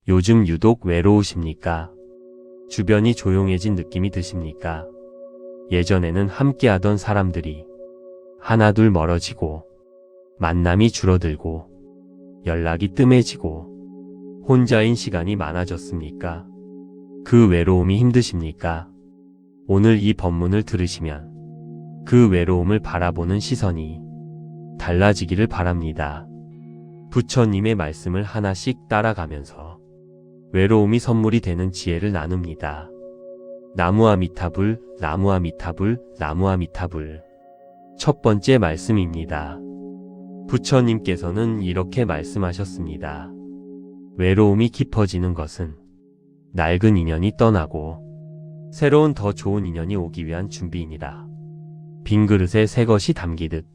요즘 유독 외로우십니까? 주변이 조용해진 느낌이 드십니까? 예전에는 함께하던 사람들이 하나둘 멀어지고 만남이 줄어들고 연락이 뜸해지고 혼자인 시간이 많아졌습니까? 그 외로움이 힘드십니까? 오늘 이 법문을 들으시면 그 외로움을 바라보는 시선이 달라지기를 바랍니다. 부처님의 말씀을 하나씩 따라가면서 외로움이 선물이 되는 지혜를 나눕니다. 나무아미타불, 나무아미타불, 나무아미타불. 첫 번째 말씀입니다. 부처님께서는 이렇게 말씀하셨습니다. 외로움이 깊어지는 것은 낡은 인연이 떠나고 새로운 더 좋은 인연이 오기 위한 준비이니라. 빈 그릇에 새 것이 담기듯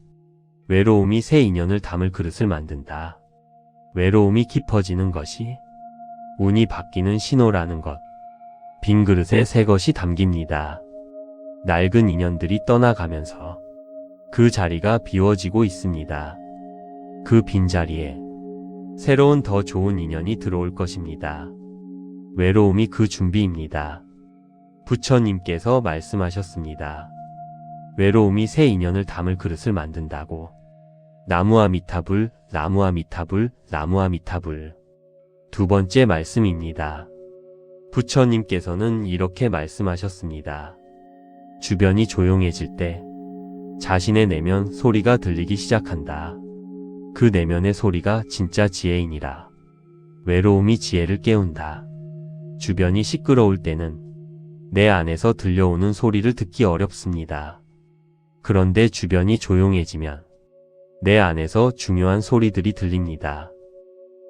외로움이 새 인연을 담을 그릇을 만든다. 외로움이 깊어지는 것이 운이 바뀌는 신호라는 것. 빈 그릇에 새 것이 담깁니다. 낡은 인연들이 떠나가면서 그 자리가 비워지고 있습니다. 그 빈자리에 새로운 더 좋은 인연이 들어올 것입니다. 외로움이 그 준비입니다. 부처님께서 말씀하셨습니다. 외로움이 새 인연을 담을 그릇을 만든다고. 나무아미타불, 나무아미타불, 나무아미타불. 두 번째 말씀입니다. 부처님께서는 이렇게 말씀하셨습니다. 주변이 조용해질 때 자신의 내면 소리가 들리기 시작한다. 그 내면의 소리가 진짜 지혜이니라. 외로움이 지혜를 깨운다. 주변이 시끄러울 때는 내 안에서 들려오는 소리를 듣기 어렵습니다. 그런데 주변이 조용해지면 내 안에서 중요한 소리들이 들립니다.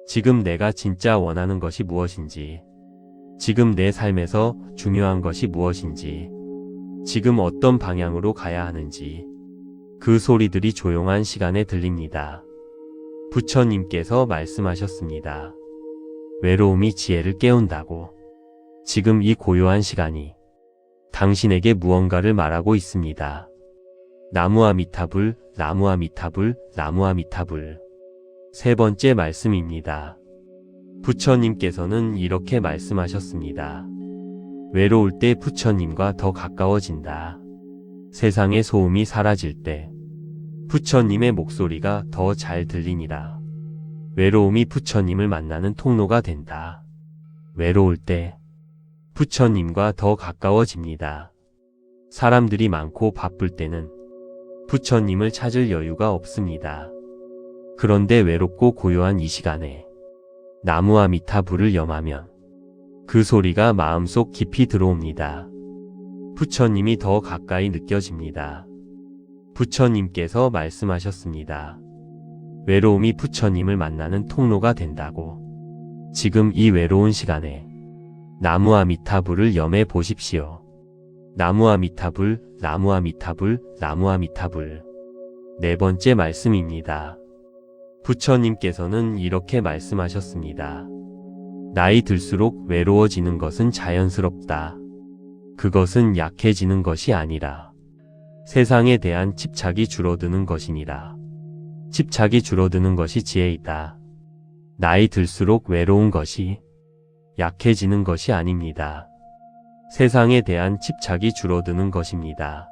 지금 내가 진짜 원하는 것이 무엇인지, 지금 내 삶에서 중요한 것이 무엇인지, 지금 어떤 방향으로 가야 하는지, 그 소리들이 조용한 시간에 들립니다. 부처님께서 말씀하셨습니다. 외로움이 지혜를 깨운다고. 지금 이 고요한 시간이 당신에게 무언가를 말하고 있습니다. 나무아미타불, 나무아미타불, 나무아미타불. 세 번째 말씀입니다. 부처님께서는 이렇게 말씀하셨습니다. 외로울 때 부처님과 더 가까워진다. 세상의 소음이 사라질 때 부처님의 목소리가 더 잘 들리니라. 외로움이 부처님을 만나는 통로가 된다. 외로울 때 부처님과 더 가까워집니다. 사람들이 많고 바쁠 때는 부처님을 찾을 여유가 없습니다. 그런데 외롭고 고요한 이 시간에 나무아미타불을 염하면 그 소리가 마음속 깊이 들어옵니다. 부처님이 더 가까이 느껴집니다. 부처님께서 말씀하셨습니다. 외로움이 부처님을 만나는 통로가 된다고. 지금 이 외로운 시간에 나무아미타불을 염해 보십시오. 나무아미타불, 나무아미타불, 나무아미타불. 네 번째 말씀입니다. 부처님께서는 이렇게 말씀하셨습니다. 나이 들수록 외로워지는 것은 자연스럽다. 그것은 약해지는 것이 아니라 세상에 대한 집착이 줄어드는 것이니라. 집착이 줄어드는 것이 지혜이다. 나이 들수록 외로운 것이 약해지는 것이 아닙니다. 세상에 대한 집착이 줄어드는 것입니다.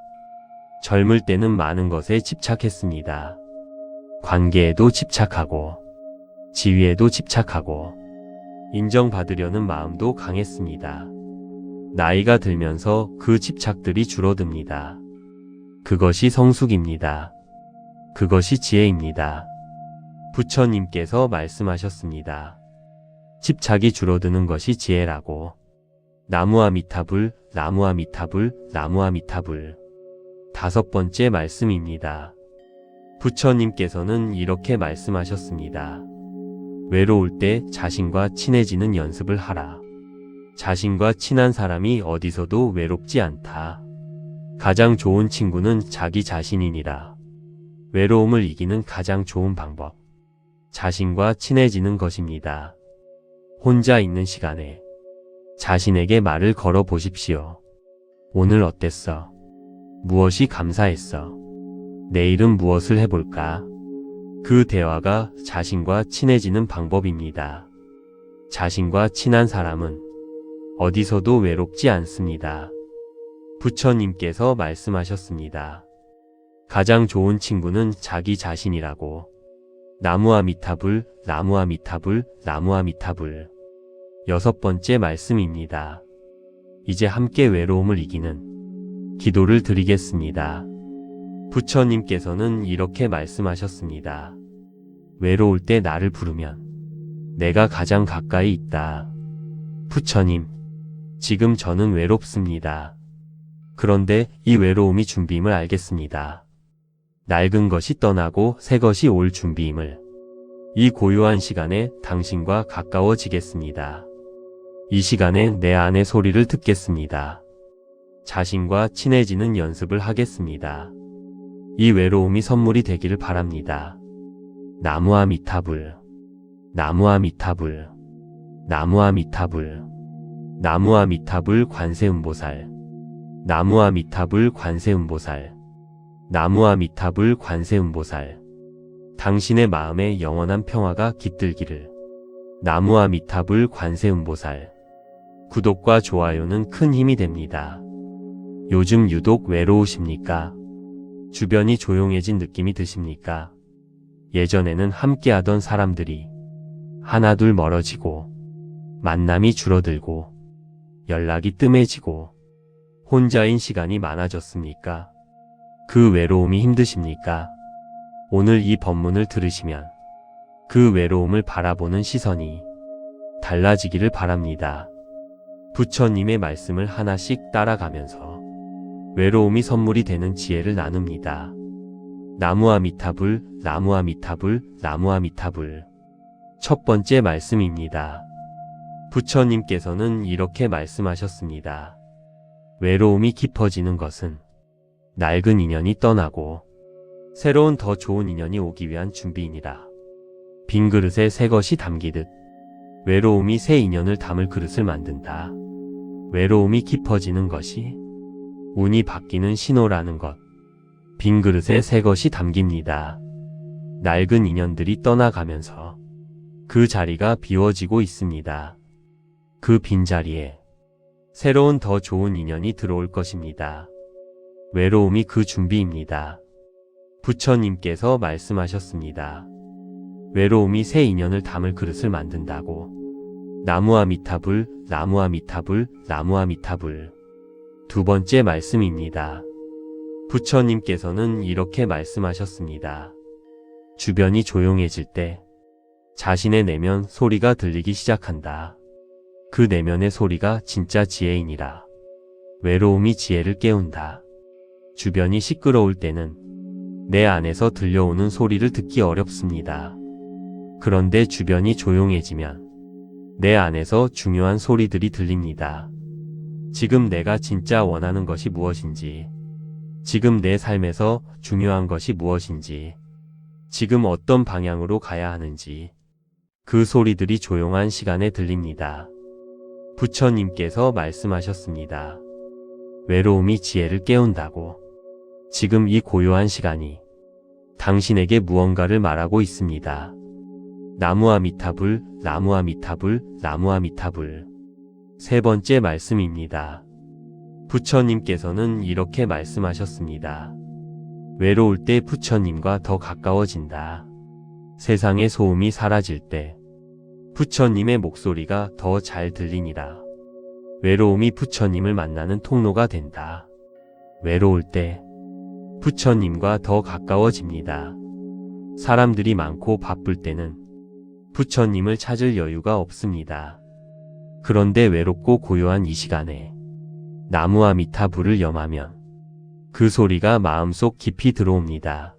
젊을 때는 많은 것에 집착했습니다. 관계에도 집착하고 지위에도 집착하고 인정받으려는 마음도 강했습니다. 나이가 들면서 그 집착들이 줄어듭니다. 그것이 성숙입니다. 그것이 지혜입니다. 부처님께서 말씀하셨습니다. 집착이 줄어드는 것이 지혜라고. 나무아미타불, 나무아미타불, 나무아미타불. 다섯 번째 말씀입니다. 부처님께서는 이렇게 말씀하셨습니다. 외로울 때 자신과 친해지는 연습을 하라. 자신과 친한 사람이 어디서도 외롭지 않다. 가장 좋은 친구는 자기 자신이니라. 외로움을 이기는 가장 좋은 방법. 자신과 친해지는 것입니다. 혼자 있는 시간에 자신에게 말을 걸어 보십시오. 오늘 어땠어? 무엇이 감사했어? 내일은 무엇을 해볼까? 그 대화가 자신과 친해지는 방법입니다. 자신과 친한 사람은 어디서도 외롭지 않습니다. 부처님께서 말씀하셨습니다. 가장 좋은 친구는 자기 자신이라고. 나무아미타불, 나무아미타불, 나무아미타불. 6번째 말씀입니다. 이제 함께 외로움을 이기는 기도를 드리겠습니다. 부처님께서는 이렇게 말씀하셨습니다. 외로울 때 나를 부르면 내가 가장 가까이 있다. 부처님, 지금 저는 외롭습니다. 그런데 이 외로움이 준비임을 알겠습니다. 낡은 것이 떠나고 새 것이 올 준비임을. 이 고요한 시간에 당신과 가까워지겠습니다. 이 시간에 내 안의 소리를 듣겠습니다. 자신과 친해지는 연습을 하겠습니다. 이 외로움이 선물이 되기를 바랍니다. 나무아미타불, 나무아미타불, 나무아미타불, 나무아미타불 관세음보살, 나무아미타불 관세음보살, 나무아미타불 관세음보살. 당신의 마음에 영원한 평화가 깃들기를. 나무아미타불 관세음보살. 구독과 좋아요는 큰 힘이 됩니다. 요즘 유독 외로우십니까? 주변이 조용해진 느낌이 드십니까? 예전에는 함께하던 사람들이 하나둘 멀어지고 만남이 줄어들고 연락이 뜸해지고 혼자인 시간이 많아졌습니까? 그 외로움이 힘드십니까? 오늘 이 법문을 들으시면 그 외로움을 바라보는 시선이 달라지기를 바랍니다. 부처님의 말씀을 하나씩 따라가면서 외로움이 선물이 되는 지혜를 나눕니다. 나무아미타불, 나무아미타불, 나무아미타불. 첫 번째 말씀입니다. 부처님께서는 이렇게 말씀하셨습니다. 외로움이 깊어지는 것은 낡은 인연이 떠나고 새로운 더 좋은 인연이 오기 위한 준비이니라. 빈 그릇에 새 것이 담기듯 외로움이 새 인연을 담을 그릇을 만든다. 외로움이 깊어지는 것이 운이 바뀌는 신호라는 것. 빈 그릇에 새 것이 담깁니다. 낡은 인연들이 떠나가면서 그 자리가 비워지고 있습니다. 그 빈자리에 새로운 더 좋은 인연이 들어올 것입니다. 외로움이 그 준비입니다. 부처님께서 말씀하셨습니다. 외로움이 새 인연을 담을 그릇을 만든다고. 나무아미타불, 나무아미타불, 나무아미타불. 두 번째 말씀입니다. 부처님께서는 이렇게 말씀하셨습니다. 주변이 조용해질 때 자신의 내면 소리가 들리기 시작한다. 그 내면의 소리가 진짜 지혜이니라. 외로움이 지혜를 깨운다. 주변이 시끄러울 때는 내 안에서 들려오는 소리를 듣기 어렵습니다. 그런데 주변이 조용해지면 내 안에서 중요한 소리들이 들립니다. 지금 내가 진짜 원하는 것이 무엇인지, 지금 내 삶에서 중요한 것이 무엇인지, 지금 어떤 방향으로 가야 하는지, 그 소리들이 조용한 시간에 들립니다. 부처님께서 말씀하셨습니다. 외로움이 지혜를 깨운다고. 지금 이 고요한 시간이 당신에게 무언가를 말하고 있습니다. 나무아미타불, 나무아미타불, 나무아미타불. 세 번째 말씀입니다. 부처님께서는 이렇게 말씀하셨습니다. 외로울 때 부처님과 더 가까워진다. 세상의 소음이 사라질 때 부처님의 목소리가 더 잘 들리니라. 외로움이 부처님을 만나는 통로가 된다. 외로울 때 부처님과 더 가까워집니다. 사람들이 많고 바쁠 때는 부처님을 찾을 여유가 없습니다. 그런데 외롭고 고요한 이 시간에 나무아미타불을 염하면 그 소리가 마음속 깊이 들어옵니다.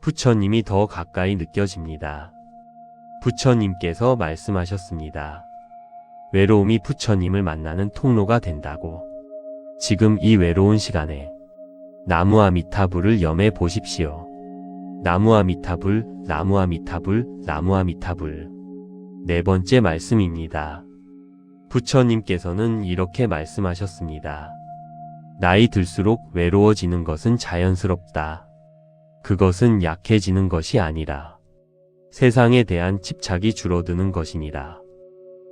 부처님이 더 가까이 느껴집니다. 부처님께서 말씀하셨습니다. 외로움이 부처님을 만나는 통로가 된다고. 지금 이 외로운 시간에 나무아미타불을 염해 보십시오. 나무아미타불, 나무아미타불, 나무아미타불. 네 번째 말씀입니다. 부처님께서는 이렇게 말씀하셨습니다. 나이 들수록 외로워지는 것은 자연스럽다. 그것은 약해지는 것이 아니라 세상에 대한 집착이 줄어드는 것이니라.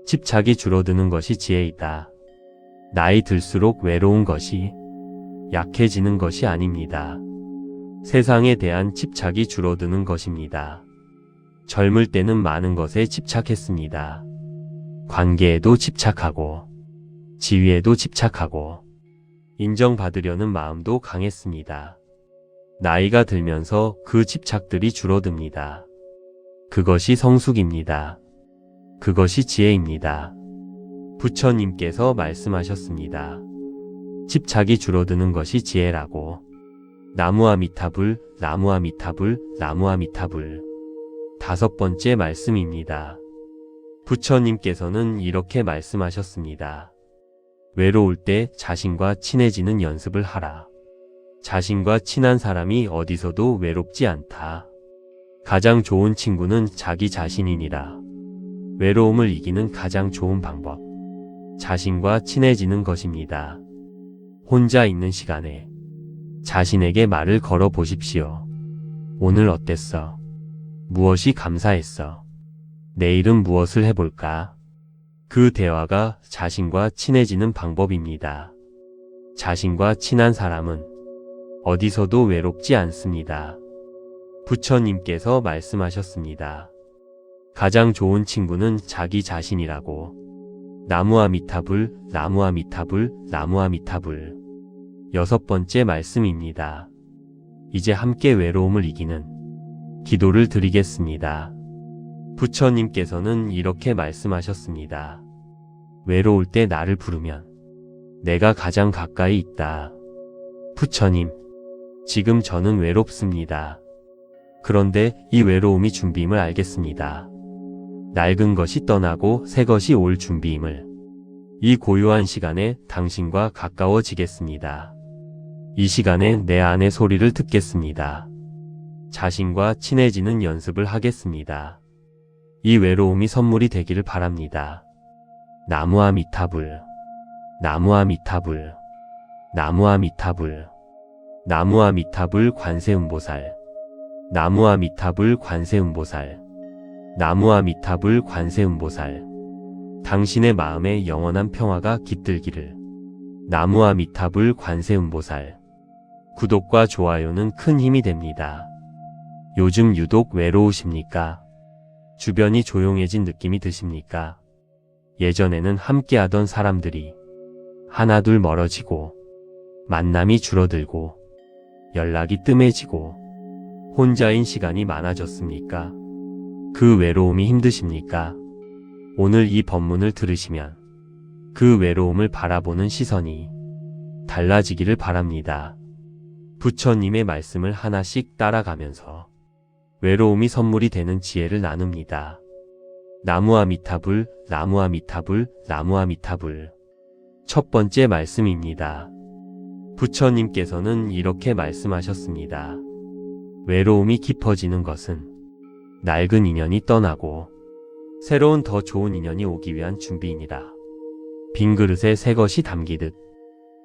집착이 줄어드는 것이 지혜이다. 나이 들수록 외로운 것이 약해지는 것이 아닙니다. 세상에 대한 집착이 줄어드는 것입니다. 젊을 때는 많은 것에 집착했습니다. 관계에도 집착하고, 지위에도 집착하고, 인정받으려는 마음도 강했습니다. 나이가 들면서 그 집착들이 줄어듭니다. 그것이 성숙입니다. 그것이 지혜입니다. 부처님께서 말씀하셨습니다. 집착이 줄어드는 것이 지혜라고. 나무아미타불, 나무아미타불, 나무아미타불. 5번째 말씀입니다. 부처님께서는 이렇게 말씀하셨습니다. 외로울 때 자신과 친해지는 연습을 하라. 자신과 친한 사람이 어디서도 외롭지 않다. 가장 좋은 친구는 자기 자신이니라. 외로움을 이기는 가장 좋은 방법. 자신과 친해지는 것입니다. 혼자 있는 시간에 자신에게 말을 걸어 보십시오. 오늘 어땠어? 무엇이 감사했어? 내일은 무엇을 해볼까? 그 대화가 자신과 친해지는 방법입니다. 자신과 친한 사람은 어디서도 외롭지 않습니다. 부처님께서 말씀하셨습니다. 가장 좋은 친구는 자기 자신이라고. 나무아미타불, 나무아미타불, 나무아미타불. 6번째 말씀입니다. 이제 함께 외로움을 이기는 기도를 드리겠습니다. 부처님께서는 이렇게 말씀하셨습니다. 외로울 때 나를 부르면 내가 가장 가까이 있다. 부처님, 지금 저는 외롭습니다. 그런데 이 외로움이 준비임을 알겠습니다. 낡은 것이 떠나고 새 것이 올 준비임을. 이 고요한 시간에 당신과 가까워지겠습니다. 이 시간에 내 안의 소리를 듣겠습니다. 자신과 친해지는 연습을 하겠습니다. 이 외로움이 선물이 되기를 바랍니다. 나무아미타불, 나무아미타불, 나무아미타불, 나무아미타불 관세음보살, 나무아미타불 관세음보살, 나무아미타불 관세음보살. 당신의 마음에 영원한 평화가 깃들기를. 나무아미타불 관세음보살. 구독과 좋아요는 큰 힘이 됩니다. 요즘 유독 외로우십니까? 주변이 조용해진 느낌이 드십니까? 예전에는 함께하던 사람들이 하나둘 멀어지고, 만남이 줄어들고, 연락이 뜸해지고, 혼자인 시간이 많아졌습니까? 그 외로움이 힘드십니까? 오늘 이 법문을 들으시면 그 외로움을 바라보는 시선이 달라지기를 바랍니다. 부처님의 말씀을 하나씩 따라가면서 외로움이 선물이 되는 지혜를 나눕니다. 나무아미타불, 나무아미타불, 나무아미타불. 첫 번째 말씀입니다. 부처님께서는 이렇게 말씀하셨습니다. 외로움이 깊어지는 것은 낡은 인연이 떠나고 새로운 더 좋은 인연이 오기 위한 준비이니라. 빈 그릇에 새 것이 담기듯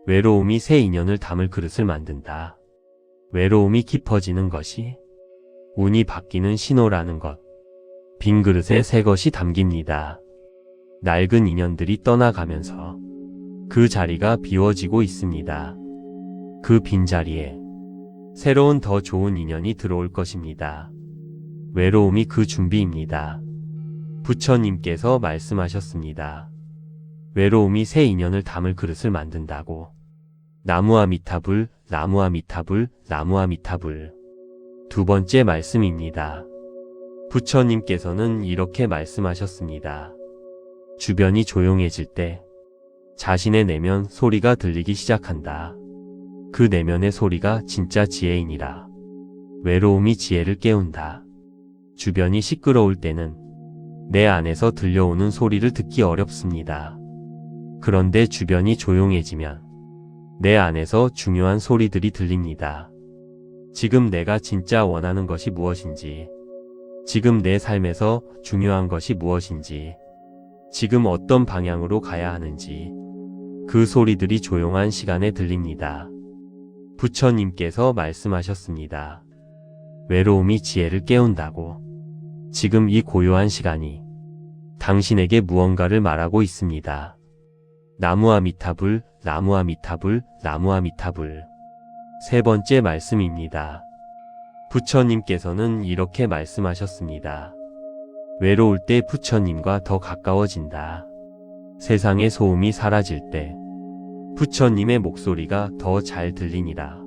외로움이 새 인연을 담을 그릇을 만든다. 외로움이 깊어지는 것이 운이 바뀌는 신호라는 것. 빈 그릇에 새 것이 담깁니다. 낡은 인연들이 떠나가면서 그 자리가 비워지고 있습니다. 그 빈자리에 새로운 더 좋은 인연이 들어올 것입니다. 외로움이 그 준비입니다. 부처님께서 말씀하셨습니다. 외로움이 새 인연을 담을 그릇을 만든다고. 나무아미타불, 나무아미타불, 나무아미타불. 2번째 말씀입니다. 부처님께서는 이렇게 말씀하셨습니다. 주변이 조용해질 때 자신의 내면 소리가 들리기 시작한다. 그 내면의 소리가 진짜 지혜이니라. 외로움이 지혜를 깨운다. 주변이 시끄러울 때는 내 안에서 들려오는 소리를 듣기 어렵습니다. 그런데 주변이 조용해지면 내 안에서 중요한 소리들이 들립니다. 지금 내가 진짜 원하는 것이 무엇인지, 지금 내 삶에서 중요한 것이 무엇인지, 지금 어떤 방향으로 가야 하는지, 그 소리들이 조용한 시간에 들립니다. 부처님께서 말씀하셨습니다. 외로움이 지혜를 깨운다고. 지금 이 고요한 시간이 당신에게 무언가를 말하고 있습니다. 나무아미타불, 나무아미타불, 나무아미타불. 세 번째 말씀입니다. 부처님께서는 이렇게 말씀하셨습니다. 외로울 때 부처님과 더 가까워진다. 세상의 소음이 사라질 때 부처님의 목소리가 더 잘 들리니라.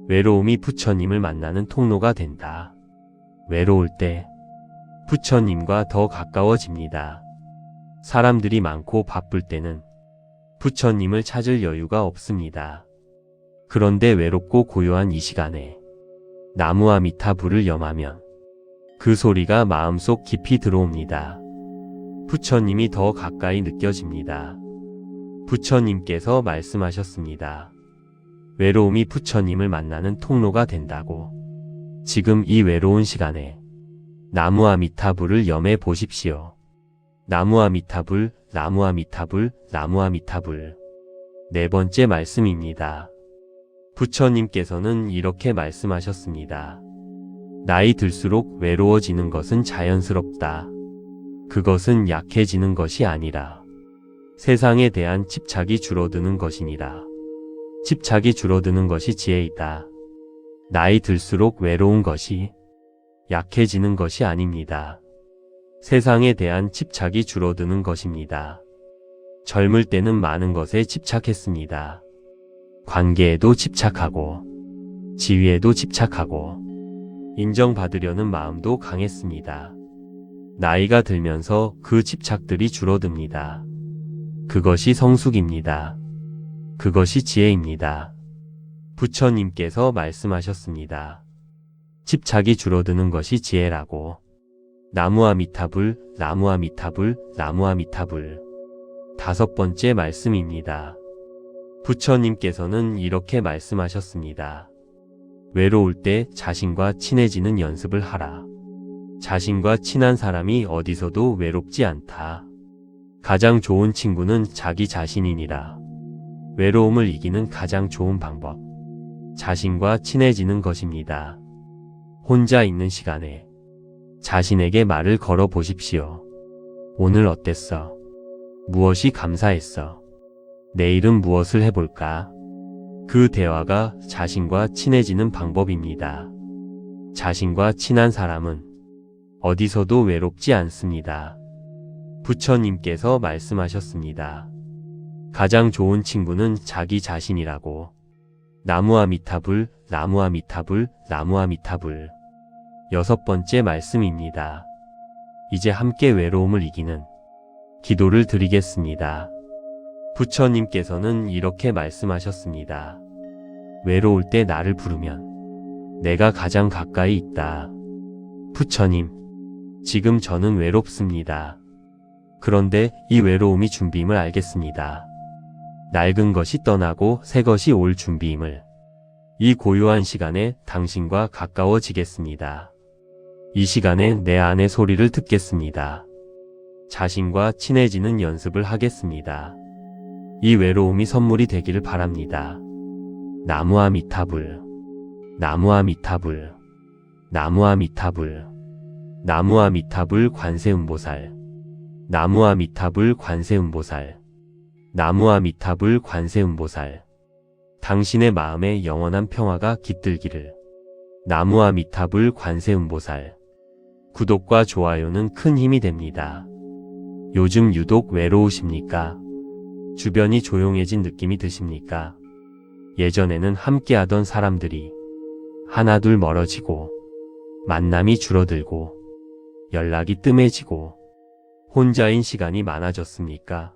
외로움이 부처님을 만나는 통로가 된다. 외로울 때 부처님과 더 가까워집니다. 사람들이 많고 바쁠 때는 부처님을 찾을 여유가 없습니다. 그런데 외롭고 고요한 이 시간에 나무아미타불을 염하면 그 소리가 마음속 깊이 들어옵니다. 부처님이 더 가까이 느껴집니다. 부처님께서 말씀하셨습니다. 외로움이 부처님을 만나는 통로가 된다고. 지금 이 외로운 시간에 나무아미타불을 염해 보십시오. 나무아미타불, 나무아미타불, 나무아미타불. 네 번째 말씀입니다. 부처님께서는 이렇게 말씀하셨습니다. 나이 들수록 외로워지는 것은 자연스럽다. 그것은 약해지는 것이 아니라 세상에 대한 집착이 줄어드는 것이니라. 집착이 줄어드는 것이 지혜이다. 나이 들수록 외로운 것이 약해지는 것이 아닙니다. 세상에 대한 집착이 줄어드는 것입니다. 젊을 때는 많은 것에 집착했습니다. 관계에도 집착하고, 지위에도 집착하고, 인정받으려는 마음도 강했습니다. 나이가 들면서 그 집착들이 줄어듭니다. 그것이 성숙입니다. 그것이 지혜입니다. 부처님께서 말씀하셨습니다. 집착이 줄어드는 것이 지혜라고. 나무아미타불, 나무아미타불, 나무아미타불. 다섯 번째 말씀입니다. 부처님께서는 이렇게 말씀하셨습니다. 외로울 때 자신과 친해지는 연습을 하라. 자신과 친한 사람이 어디서도 외롭지 않다. 가장 좋은 친구는 자기 자신이니라. 외로움을 이기는 가장 좋은 방법. 자신과 친해지는 것입니다. 혼자 있는 시간에 자신에게 말을 걸어 보십시오. 오늘 어땠어? 무엇이 감사했어? 내일은 무엇을 해볼까? 그 대화가 자신과 친해지는 방법입니다. 자신과 친한 사람은 어디서도 외롭지 않습니다. 부처님께서 말씀하셨습니다. 가장 좋은 친구는 자기 자신이라고. 나무아미타불, 나무아미타불, 나무아미타불. 여섯 번째 말씀입니다. 이제 함께 외로움을 이기는 기도를 드리겠습니다. 부처님께서는 이렇게 말씀하셨습니다. 외로울 때 나를 부르면 내가 가장 가까이 있다. 부처님, 지금 저는 외롭습니다. 그런데 이 외로움이 준비임을 알겠습니다. 낡은 것이 떠나고 새 것이 올 준비임을. 이 고요한 시간에 당신과 가까워지겠습니다. 이 시간에 내 안의 소리를 듣겠습니다. 자신과 친해지는 연습을 하겠습니다. 이 외로움이 선물이 되기를 바랍니다. 나무아미타불, 나무아미타불, 나무아미타불, 나무아미타불 관세음보살, 나무아미타불 관세음보살, 나무아미타불 관세음보살. 당신의 마음에 영원한 평화가 깃들기를. 나무아미타불 관세음보살. 구독과 좋아요는 큰 힘이 됩니다. 요즘 유독 외로우십니까? 주변이 조용해진 느낌이 드십니까? 예전에는 함께하던 사람들이 하나둘 멀어지고 만남이 줄어들고 연락이 뜸해지고 혼자인 시간이 많아졌습니까?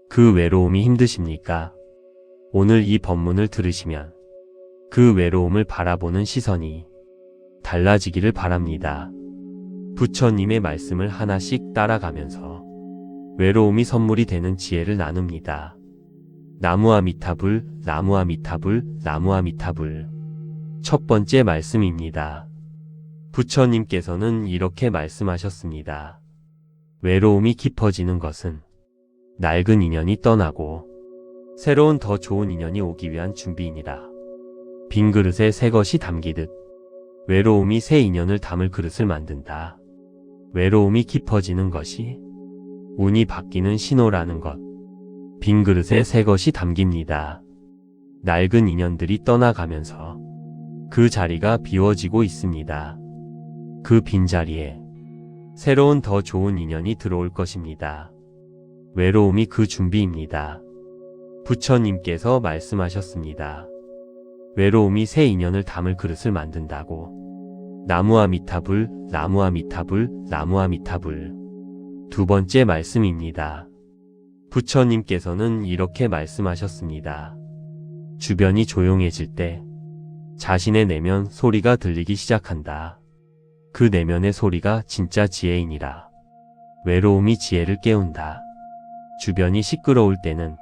그 외로움이 힘드십니까? 오늘 이 법문을 들으시면 그 외로움을 바라보는 시선이 달라지기를 바랍니다. 부처님의 말씀을 하나씩 따라가면서 외로움이 선물이 되는 지혜를 나눕니다. 나무아미타불, 나무아미타불, 나무아미타불. 첫 번째 말씀입니다. 부처님께서는 이렇게 말씀하셨습니다. 외로움이 깊어지는 것은 낡은 인연이 떠나고 새로운 더 좋은 인연이 오기 위한 준비이니라. 빈 그릇에 새 것이 담기듯 외로움이 새 인연을 담을 그릇을 만든다. 외로움이 깊어지는 것이 운이 바뀌는 신호라는 것. 빈 그릇에 새 것이 담깁니다. 낡은 인연들이 떠나가면서 그 자리가 비워지고 있습니다. 그 빈자리에 새로운 더 좋은 인연이 들어올 것입니다. 외로움이 그 준비입니다. 부처님께서 말씀하셨습니다. 외로움이 새 인연을 담을 그릇을 만든다고. 나무아미타불, 나무아미타불, 나무아미타불. 두 번째 말씀입니다. 부처님께서는 이렇게 말씀하셨습니다. 주변이 조용해질 때 자신의 내면 소리가 들리기 시작한다. 그 내면의 소리가 진짜 지혜이니라. 외로움이 지혜를 깨운다. 주변이 시끄러울 때는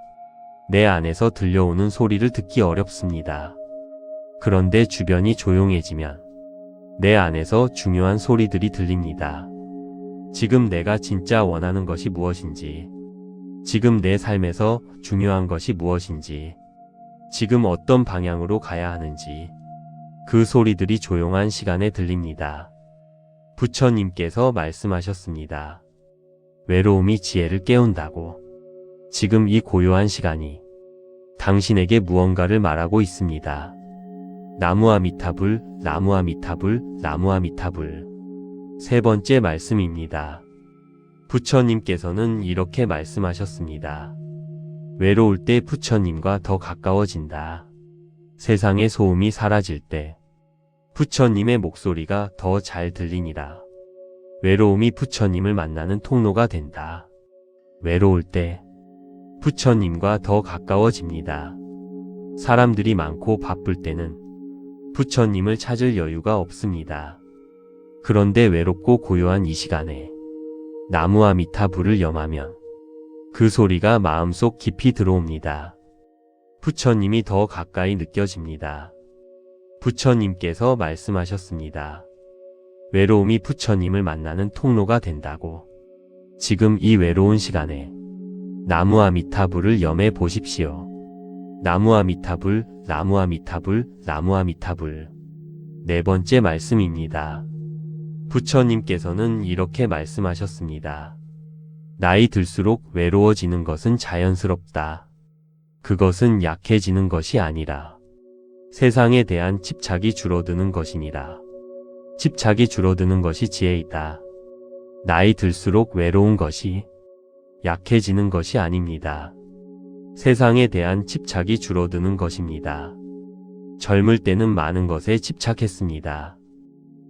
내 안에서 들려오는 소리를 듣기 어렵습니다. 그런데 주변이 조용해지면 내 안에서 중요한 소리들이 들립니다. 지금 내가 진짜 원하는 것이 무엇인지, 지금 내 삶에서 중요한 것이 무엇인지, 지금 어떤 방향으로 가야 하는지, 그 소리들이 조용한 시간에 들립니다. 부처님께서 말씀하셨습니다. 외로움이 지혜를 깨운다고. 지금 이 고요한 시간이 당신에게 무언가를 말하고 있습니다. 나무아미타불, 나무아미타불, 나무아미타불. 세 번째 말씀입니다. 부처님께서는 이렇게 말씀하셨습니다. 외로울 때 부처님과 더 가까워진다. 세상의 소음이 사라질 때 부처님의 목소리가 더 잘 들리니라. 외로움이 부처님을 만나는 통로가 된다. 외로울 때 부처님과 더 가까워집니다. 사람들이 많고 바쁠 때는 부처님을 찾을 여유가 없습니다. 그런데 외롭고 고요한 이 시간에 나무아미타불을 염하면 그 소리가 마음속 깊이 들어옵니다. 부처님이 더 가까이 느껴집니다. 부처님께서 말씀하셨습니다. 외로움이 부처님을 만나는 통로가 된다고. 지금 이 외로운 시간에 나무아미타불을 염해 보십시오. 나무아미타불, 나무아미타불, 나무아미타불. 네 번째 말씀입니다. 부처님께서는 이렇게 말씀하셨습니다. 나이 들수록 외로워지는 것은 자연스럽다. 그것은 약해지는 것이 아니라 세상에 대한 집착이 줄어드는 것이니라. 집착이 줄어드는 것이 지혜이다. 나이 들수록 외로운 것이 약해지는 것이 아닙니다. 세상에 대한 집착이 줄어드는 것입니다. 젊을 때는 많은 것에 집착했습니다.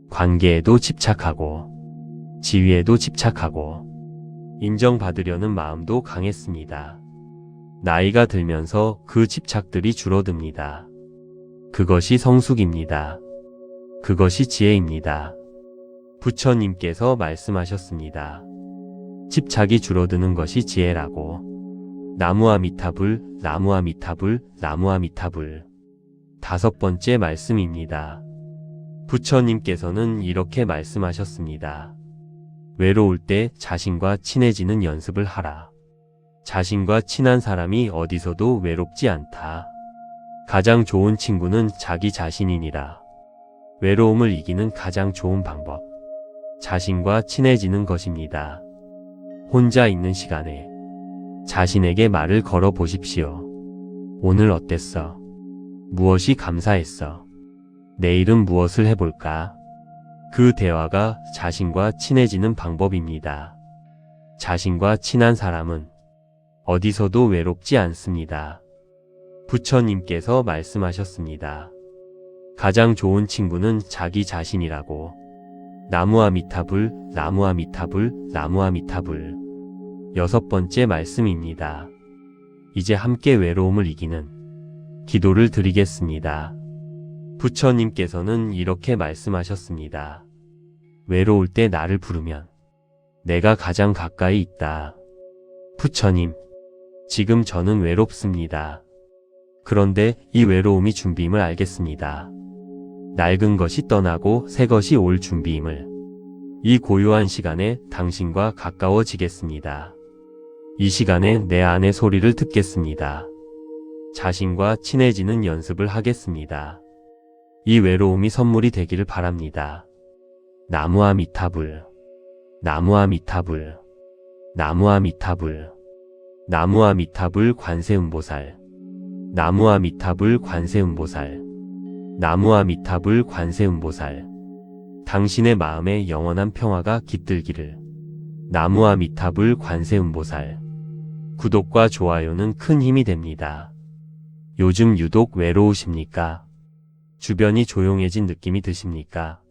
관계에도 집착하고, 지위에도 집착하고, 인정받으려는 마음도 강했습니다. 나이가 들면서 그 집착들이 줄어듭니다. 그것이 성숙입니다. 그것이 지혜입니다. 부처님께서 말씀하셨습니다. 집착이 줄어드는 것이 지혜라고. 나무아미타불, 나무아미타불, 나무아미타불. 다섯 번째 말씀입니다. 부처님께서는 이렇게 말씀하셨습니다. 외로울 때 자신과 친해지는 연습을 하라. 자신과 친한 사람이 어디서도 외롭지 않다. 가장 좋은 친구는 자기 자신이니라. 외로움을 이기는 가장 좋은 방법, 자신과 친해지는 것입니다. 혼자 있는 시간에 자신에게 말을 걸어 보십시오. 오늘 어땠어? 무엇이 감사했어? 내일은 무엇을 해볼까? 그 대화가 자신과 친해지는 방법입니다. 자신과 친한 사람은 어디서도 외롭지 않습니다. 부처님께서 말씀하셨습니다. 가장 좋은 친구는 자기 자신이라고. 나무아미타불, 나무아미타불, 나무아미타불. 여섯 번째 말씀입니다. 이제 함께 외로움을 이기는 기도를 드리겠습니다. 부처님께서는 이렇게 말씀하셨습니다. 외로울 때 나를 부르면 내가 가장 가까이 있다. 부처님, 지금 저는 외롭습니다. 그런데 이 외로움이 준비임을 알겠습니다. 낡은 것이 떠나고 새 것이 올 준비임을. 이 고요한 시간에 당신과 가까워지겠습니다. 이 시간에 내 안의 소리를 듣겠습니다. 자신과 친해지는 연습을 하겠습니다. 이 외로움이 선물이 되기를 바랍니다. 나무아미타불, 나무아미타불. 나무아미타불. 나무아미타불 관세음보살. 나무아미타불 관세음보살. 나무아미타불 관세음보살. 당신의 마음에 영원한 평화가 깃들기를. 나무아미타불 관세음보살. 구독과 좋아요는 큰 힘이 됩니다. 요즘 유독 외로우십니까? 주변이 조용해진 느낌이 드십니까?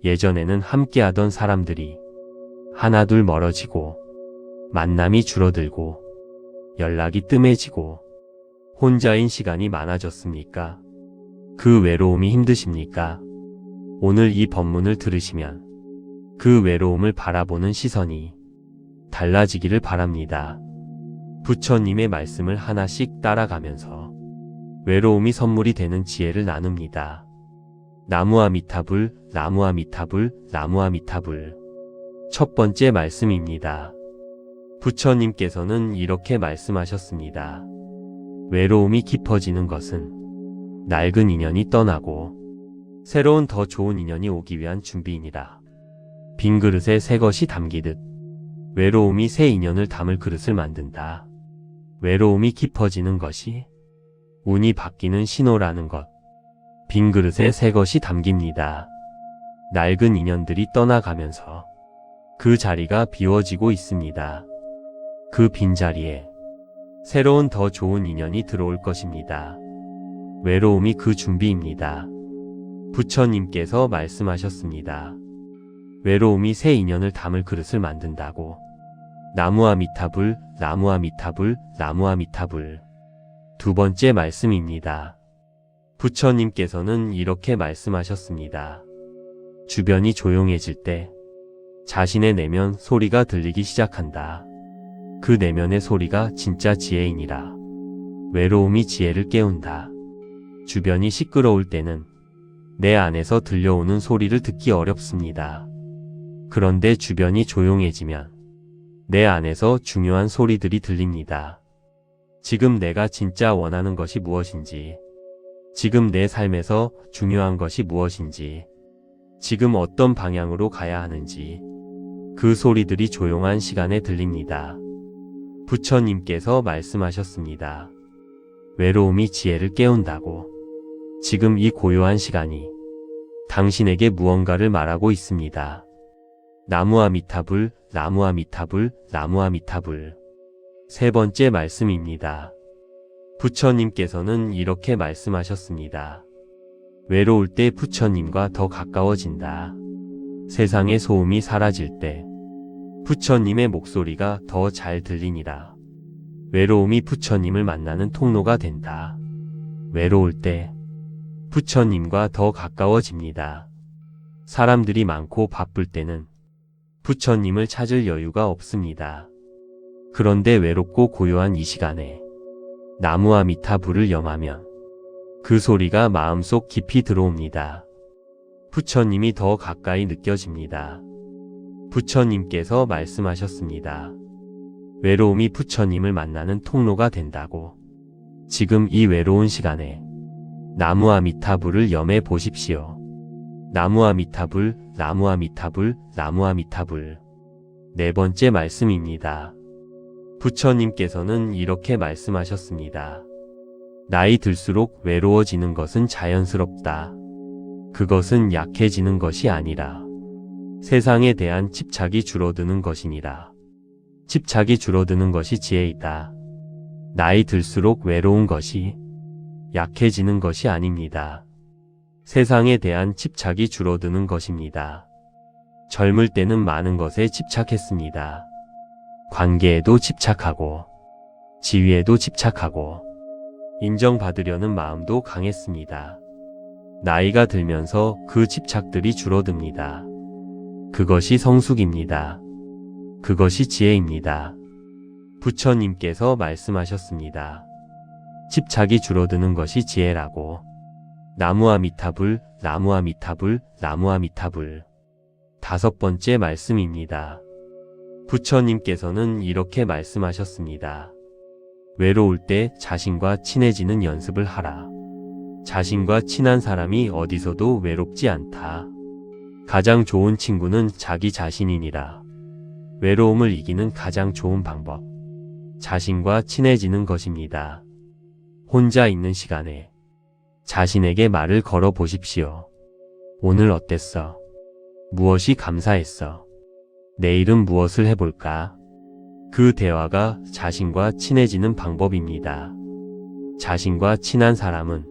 예전에는 함께하던 사람들이 하나둘 멀어지고 만남이 줄어들고 연락이 뜸해지고 혼자인 시간이 많아졌습니까? 그 외로움이 힘드십니까? 오늘 이 법문을 들으시면 그 외로움을 바라보는 시선이 달라지기를 바랍니다. 부처님의 말씀을 하나씩 따라가면서 외로움이 선물이 되는 지혜를 나눕니다. 나무아미타불, 나무아미타불, 나무아미타불. 첫 번째 말씀입니다. 부처님께서는 이렇게 말씀하셨습니다. 외로움이 깊어지는 것은 낡은 인연이 떠나고 새로운 더 좋은 인연이 오기 위한 준비이니라. 빈 그릇에 새 것이 담기듯 외로움이 새 인연을 담을 그릇을 만든다. 외로움이 깊어지는 것이 운이 바뀌는 신호라는 것. 빈 그릇에 새 것이 담깁니다. 낡은 인연들이 떠나가면서 그 자리가 비워지고 있습니다. 그 빈자리에 새로운 더 좋은 인연이 들어올 것입니다. 외로움이 그 준비입니다. 부처님께서 말씀하셨습니다. 외로움이 새 인연을 담을 그릇을 만든다고. 나무아미타불, 나무아미타불, 나무아미타불. 두 번째 말씀입니다. 부처님께서는 이렇게 말씀하셨습니다. 주변이 조용해질 때 자신의 내면 소리가 들리기 시작한다. 그 내면의 소리가 진짜 지혜이니라. 외로움이 지혜를 깨운다. 주변이 시끄러울 때는 내 안에서 들려오는 소리를 듣기 어렵습니다. 그런데 주변이 조용해지면 내 안에서 중요한 소리들이 들립니다. 지금 내가 진짜 원하는 것이 무엇인지, 지금 내 삶에서 중요한 것이 무엇인지, 지금 어떤 방향으로 가야 하는지, 그 소리들이 조용한 시간에 들립니다. 부처님께서 말씀하셨습니다. 외로움이 지혜를 깨운다고. 지금 이 고요한 시간이 당신에게 무언가를 말하고 있습니다. 나무아미타불, 나무아미타불, 나무아미타불. 세 번째 말씀입니다. 부처님께서는 이렇게 말씀하셨습니다. 외로울 때 부처님과 더 가까워진다. 세상의 소음이 사라질 때 부처님의 목소리가 더 잘 들리니라. 외로움이 부처님을 만나는 통로가 된다. 외로울 때 부처님과 더 가까워집니다. 사람들이 많고 바쁠 때는 부처님을 찾을 여유가 없습니다. 그런데 외롭고 고요한 이 시간에 나무아미타불을 염하면 그 소리가 마음속 깊이 들어옵니다. 부처님이 더 가까이 느껴집니다. 부처님께서 말씀하셨습니다. 외로움이 부처님을 만나는 통로가 된다고. 지금 이 외로운 시간에 나무아미타불을 염해 보십시오. 나무아미타불, 나무아미타불, 나무아미타불. 네 번째 말씀입니다. 부처님께서는 이렇게 말씀하셨습니다. 나이 들수록 외로워지는 것은 자연스럽다. 그것은 약해지는 것이 아니라 세상에 대한 집착이 줄어드는 것이니라. 집착이 줄어드는 것이 지혜이다. 나이 들수록 외로운 것이 약해지는 것이 아닙니다. 세상에 대한 집착이 줄어드는 것입니다. 젊을 때는 많은 것에 집착했습니다. 관계에도 집착하고, 지위에도 집착하고, 인정받으려는 마음도 강했습니다. 나이가 들면서 그 집착들이 줄어듭니다. 그것이 성숙입니다. 그것이 지혜입니다. 부처님께서 말씀하셨습니다. 집착이 줄어드는 것이 지혜라고. 나무아미타불, 나무아미타불, 나무아미타불. 다섯 번째 말씀입니다. 부처님께서는 이렇게 말씀하셨습니다. 외로울 때 자신과 친해지는 연습을 하라. 자신과 친한 사람이 어디서도 외롭지 않다. 가장 좋은 친구는 자기 자신이니라. 외로움을 이기는 가장 좋은 방법. 자신과 친해지는 것입니다. 혼자 있는 시간에 자신에게 말을 걸어 보십시오. 오늘 어땠어? 무엇이 감사했어? 내일은 무엇을 해볼까? 그 대화가 자신과 친해지는 방법입니다. 자신과 친한 사람은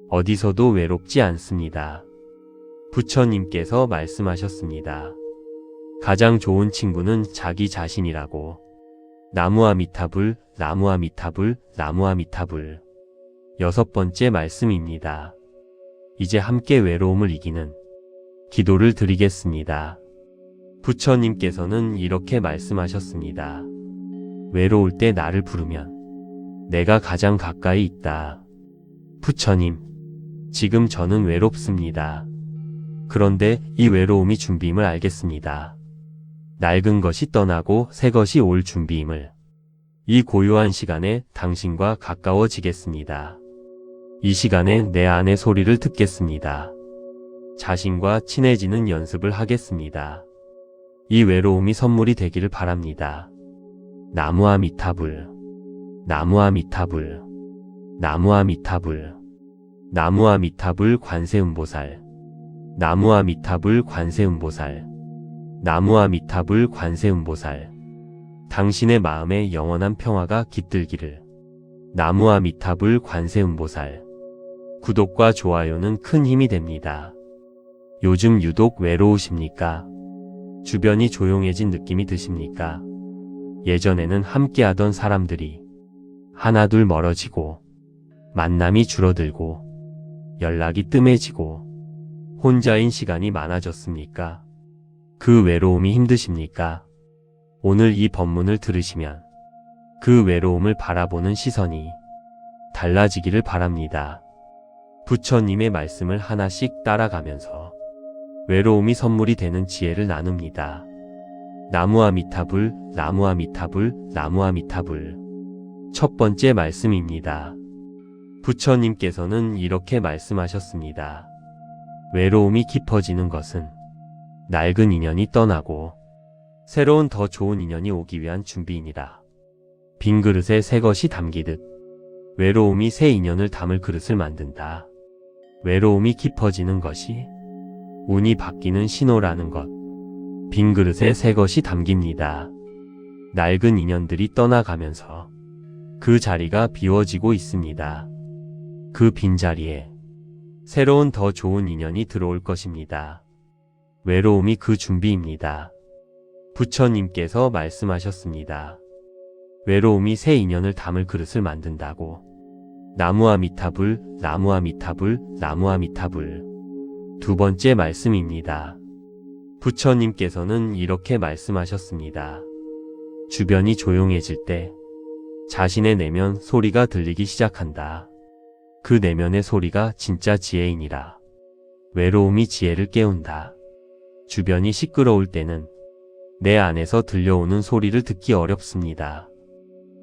어디서도 외롭지 않습니다. 부처님께서 말씀하셨습니다. 가장 좋은 친구는 자기 자신이라고. 나무아미타불, 나무아미타불, 나무아미타불. 6번째 말씀입니다. 이제 함께 외로움을 이기는 기도를 드리겠습니다. 부처님께서는 이렇게 말씀하셨습니다. 외로울 때 나를 부르면 내가 가장 가까이 있다. 부처님, 지금 저는 외롭습니다. 그런데 이 외로움이 준비임을 알겠습니다. 낡은 것이 떠나고 새 것이 올 준비임을. 이 고요한 시간에 당신과 가까워지겠습니다. 이 시간에 내 안의 소리를 듣겠습니다. 자신과 친해지는 연습을 하겠습니다. 이 외로움이 선물이 되기를 바랍니다. 나무아미타불, 나무아미타불, 나무아미타불, 나무아미타불 관세음보살, 나무아미타불 관세음보살, 나무아미타불 관세음보살. 당신의 마음에 영원한 평화가 깃들기를. 나무아미타불 관세음보살. 구독과 좋아요는 큰 힘이 됩니다. 요즘 유독 외로우십니까? 주변이 조용해진 느낌이 드십니까? 예전에는 함께하던 사람들이 하나둘 멀어지고 만남이 줄어들고 연락이 뜸해지고 혼자인 시간이 많아졌습니까? 그 외로움이 힘드십니까? 오늘 이 법문을 들으시면 그 외로움을 바라보는 시선이 달라지기를 바랍니다. 부처님의 말씀을 하나씩 따라가면서 외로움이 선물이 되는 지혜를 나눕니다. 나무아미타불, 나무아미타불, 나무아미타불. 첫 번째 말씀입니다. 부처님께서는 이렇게 말씀하셨습니다. 외로움이 깊어지는 것은 낡은 인연이 떠나고 새로운 더 좋은 인연이 오기 위한 준비이니라. 빈 그릇에 새 것이 담기듯 외로움이 새 인연을 담을 그릇을 만든다. 외로움이 깊어지는 것이 운이 바뀌는 신호라는 것. 빈 그릇에 새 것이 담깁니다. 낡은 인연들이 떠나가면서 그 자리가 비워지고 있습니다. 그 빈자리에 새로운 더 좋은 인연이 들어올 것입니다. 외로움이 그 준비입니다. 부처님께서 말씀하셨습니다. 외로움이 새 인연을 담을 그릇을 만든다고. 나무아미타불, 나무아미타불, 나무아미타불. 두 번째 말씀입니다. 부처님께서는 이렇게 말씀하셨습니다. 주변이 조용해질 때 자신의 내면 소리가 들리기 시작한다. 그 내면의 소리가 진짜 지혜이니라. 외로움이 지혜를 깨운다. 주변이 시끄러울 때는 내 안에서 들려오는 소리를 듣기 어렵습니다.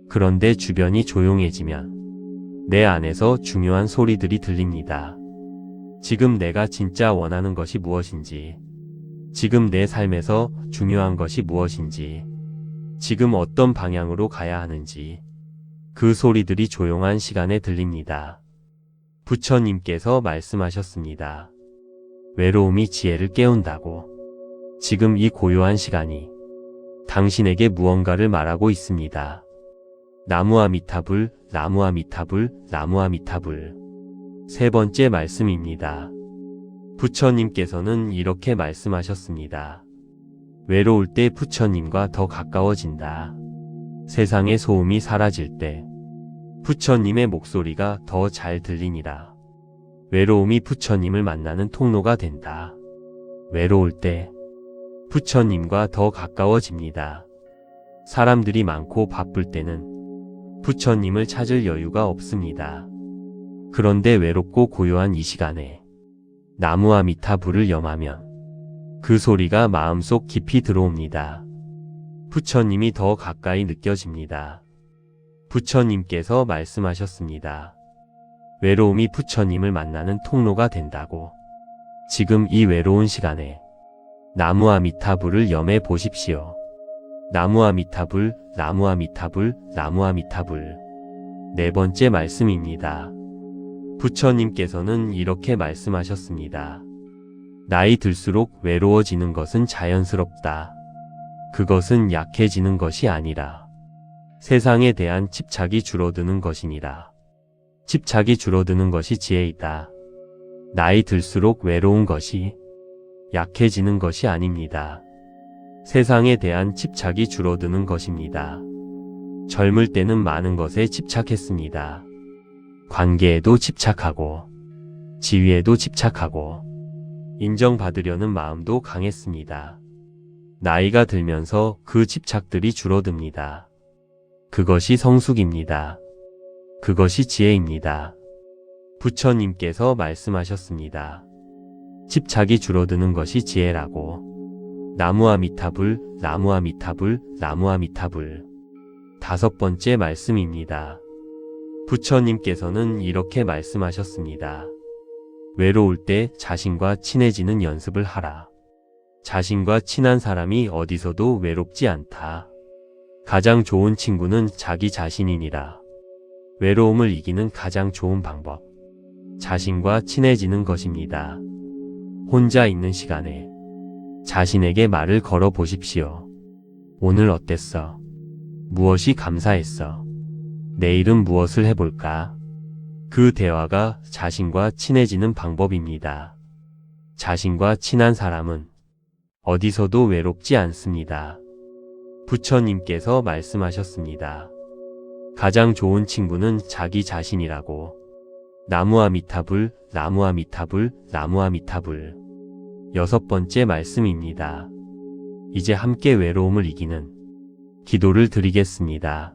그런데 주변이 조용해지면 내 안에서 중요한 소리들이 들립니다. 지금 내가 진짜 원하는 것이 무엇인지, 지금 내 삶에서 중요한 것이 무엇인지, 지금 어떤 방향으로 가야 하는지, 그 소리들이 조용한 시간에 들립니다. 부처님께서 말씀하셨습니다. 외로움이 지혜를 깨운다고. 지금 이 고요한 시간이 당신에게 무언가를 말하고 있습니다. 나무아미타불, 나무아미타불, 나무아미타불. 세 번째 말씀입니다. 부처님께서는 이렇게 말씀하셨습니다. 외로울 때 부처님과 더 가까워진다. 세상의 소음이 사라질 때 부처님의 목소리가 더 잘 들리니라. 외로움이 부처님을 만나는 통로가 된다. 외로울 때 부처님과 더 가까워집니다. 사람들이 많고 바쁠 때는 부처님을 찾을 여유가 없습니다. 그런데 외롭고 고요한 이 시간에 나무아미타불을 염하면 그 소리가 마음속 깊이 들어옵니다. 부처님이 더 가까이 느껴집니다. 부처님께서 말씀하셨습니다. 외로움이 부처님을 만나는 통로가 된다고. 지금 이 외로운 시간에 나무아미타불을 염해 보십시오. 나무아미타불, 나무아미타불, 나무아미타불. 네 번째 말씀입니다. 부처님께서는 이렇게 말씀하셨습니다. 나이 들수록 외로워지는 것은 자연스럽다. 그것은 약해지는 것이 아니라 세상에 대한 집착이 줄어드는 것이니라. 집착이 줄어드는 것이 지혜이다. 나이 들수록 외로운 것이 약해지는 것이 아닙니다. 세상에 대한 집착이 줄어드는 것입니다. 젊을 때는 많은 것에 집착했습니다. 관계에도 집착하고, 지위에도 집착하고, 인정받으려는 마음도 강했습니다. 나이가 들면서 그 집착들이 줄어듭니다. 그것이 성숙입니다. 그것이 지혜입니다. 부처님께서 말씀하셨습니다. 집착이 줄어드는 것이 지혜라고. 나무아미타불, 나무아미타불, 나무아미타불. 다섯 번째 말씀입니다. 부처님께서는 이렇게 말씀하셨습니다. 외로울 때 자신과 친해지는 연습을 하라. 자신과 친한 사람이 어디서도 외롭지 않다. 가장 좋은 친구는 자기 자신이니라. 외로움을 이기는 가장 좋은 방법. 자신과 친해지는 것입니다. 혼자 있는 시간에 자신에게 말을 걸어 보십시오. 오늘 어땠어? 무엇이 감사했어? 내일은 무엇을 해볼까? 그 대화가 자신과 친해지는 방법입니다. 자신과 친한 사람은 어디서도 외롭지 않습니다. 부처님께서 말씀하셨습니다. 가장 좋은 친구는 자기 자신이라고. 나무아미타불, 나무아미타불, 나무아미타불. 여섯 번째 말씀입니다. 이제 함께 외로움을 이기는 기도를 드리겠습니다.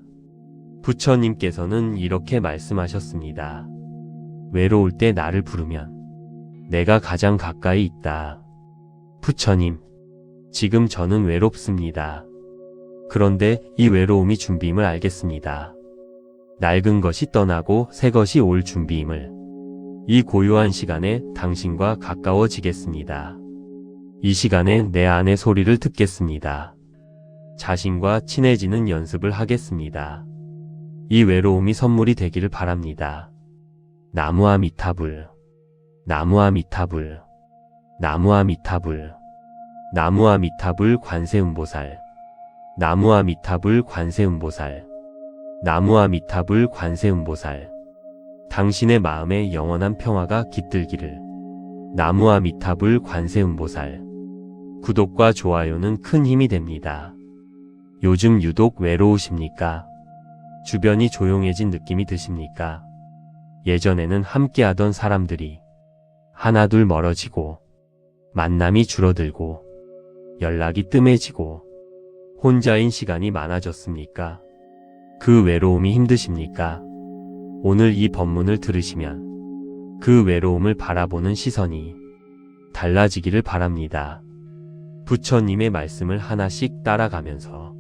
부처님께서는 이렇게 말씀하셨습니다. 외로울 때 나를 부르면 내가 가장 가까이 있다. 부처님, 지금 저는 외롭습니다. 그런데 이 외로움이 준비임을 알겠습니다. 낡은 것이 떠나고 새 것이 올 준비임을. 이 고요한 시간에 당신과 가까워지겠습니다. 이 시간에 내 안의 소리를 듣겠습니다. 자신과 친해지는 연습을 하겠습니다. 이 외로움이 선물이 되기를 바랍니다. 나무아미타불, 나무아미타불, 나무아미타불, 나무아미타불 관세음보살, 나무아미타불 관세음보살, 나무아미타불 관세음보살. 당신의 마음에 영원한 평화가 깃들기를. 나무아미타불 관세음보살. 구독과 좋아요는 큰 힘이 됩니다. 요즘 유독 외로우십니까? 주변이 조용해진 느낌이 드십니까? 예전에는 함께하던 사람들이 하나둘 멀어지고 만남이 줄어들고 연락이 뜸해지고 혼자인 시간이 많아졌습니까? 그 외로움이 힘드십니까? 오늘 이 법문을 들으시면 그 외로움을 바라보는 시선이 달라지기를 바랍니다. 부처님의 말씀을 하나씩 따라가면서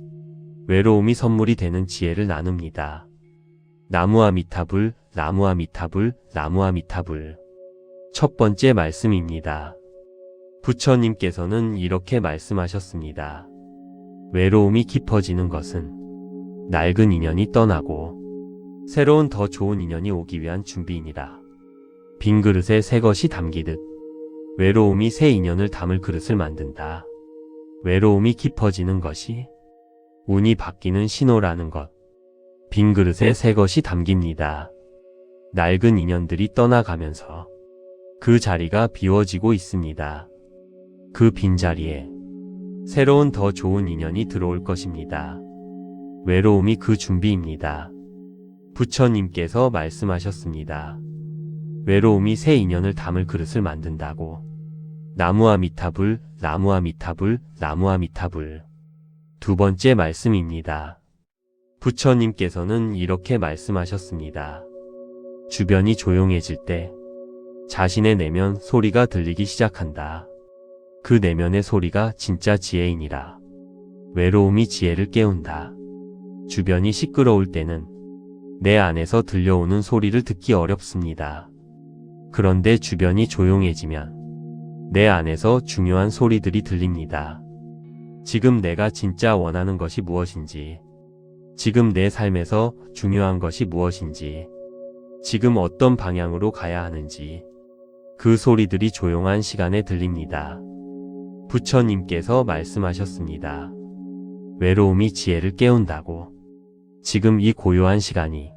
외로움이 선물이 되는 지혜를 나눕니다. 나무아미타불, 나무아미타불, 나무아미타불. 첫 번째 말씀입니다. 부처님께서는 이렇게 말씀하셨습니다. 외로움이 깊어지는 것은 낡은 인연이 떠나고 새로운 더 좋은 인연이 오기 위한 준비이니라. 빈 그릇에 새 것이 담기듯 외로움이 새 인연을 담을 그릇을 만든다. 외로움이 깊어지는 것이 운이 바뀌는 신호라는 것. 빈 그릇에 새 것이 담깁니다. 낡은 인연들이 떠나가면서 그 자리가 비워지고 있습니다. 그 빈자리에 새로운 더 좋은 인연이 들어올 것입니다. 외로움이 그 준비입니다. 부처님께서 말씀하셨습니다. 외로움이 새 인연을 담을 그릇을 만든다고. 나무아미타불, 나무아미타불, 나무아미타불. 두 번째 말씀입니다. 부처님께서는 이렇게 말씀하셨습니다. 주변이 조용해질 때 자신의 내면 소리가 들리기 시작한다. 그 내면의 소리가 진짜 지혜이니라. 외로움이 지혜를 깨운다. 주변이 시끄러울 때는 내 안에서 들려오는 소리를 듣기 어렵습니다. 그런데 주변이 조용해지면 내 안에서 중요한 소리들이 들립니다. 지금 내가 진짜 원하는 것이 무엇인지, 지금 내 삶에서 중요한 것이 무엇인지, 지금 어떤 방향으로 가야 하는지, 그 소리들이 조용한 시간에 들립니다. 부처님께서 말씀하셨습니다. 외로움이 지혜를 깨운다고. 지금 이 고요한 시간이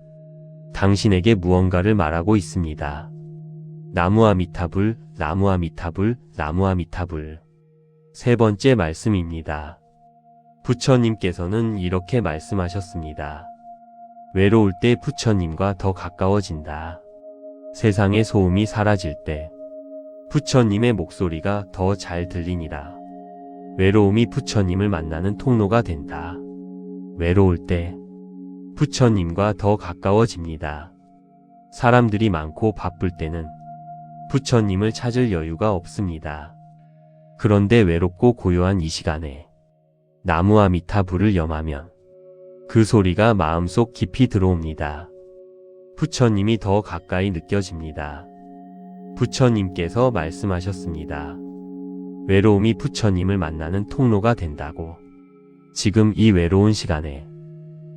당신에게 무언가를 말하고 있습니다. 나무아미타불, 나무아미타불, 나무아미타불. 세 번째 말씀입니다. 부처님께서는 이렇게 말씀하셨습니다. 외로울 때 부처님과 더 가까워진다. 세상의 소음이 사라질 때 부처님의 목소리가 더 잘 들리니라. 외로움이 부처님을 만나는 통로가 된다. 외로울 때 부처님과 더 가까워집니다. 사람들이 많고 바쁠 때는 부처님을 찾을 여유가 없습니다. 그런데 외롭고 고요한 이 시간에 나무아미타불을 염하면 그 소리가 마음속 깊이 들어옵니다. 부처님이 더 가까이 느껴집니다. 부처님께서 말씀하셨습니다. 외로움이 부처님을 만나는 통로가 된다고. 지금 이 외로운 시간에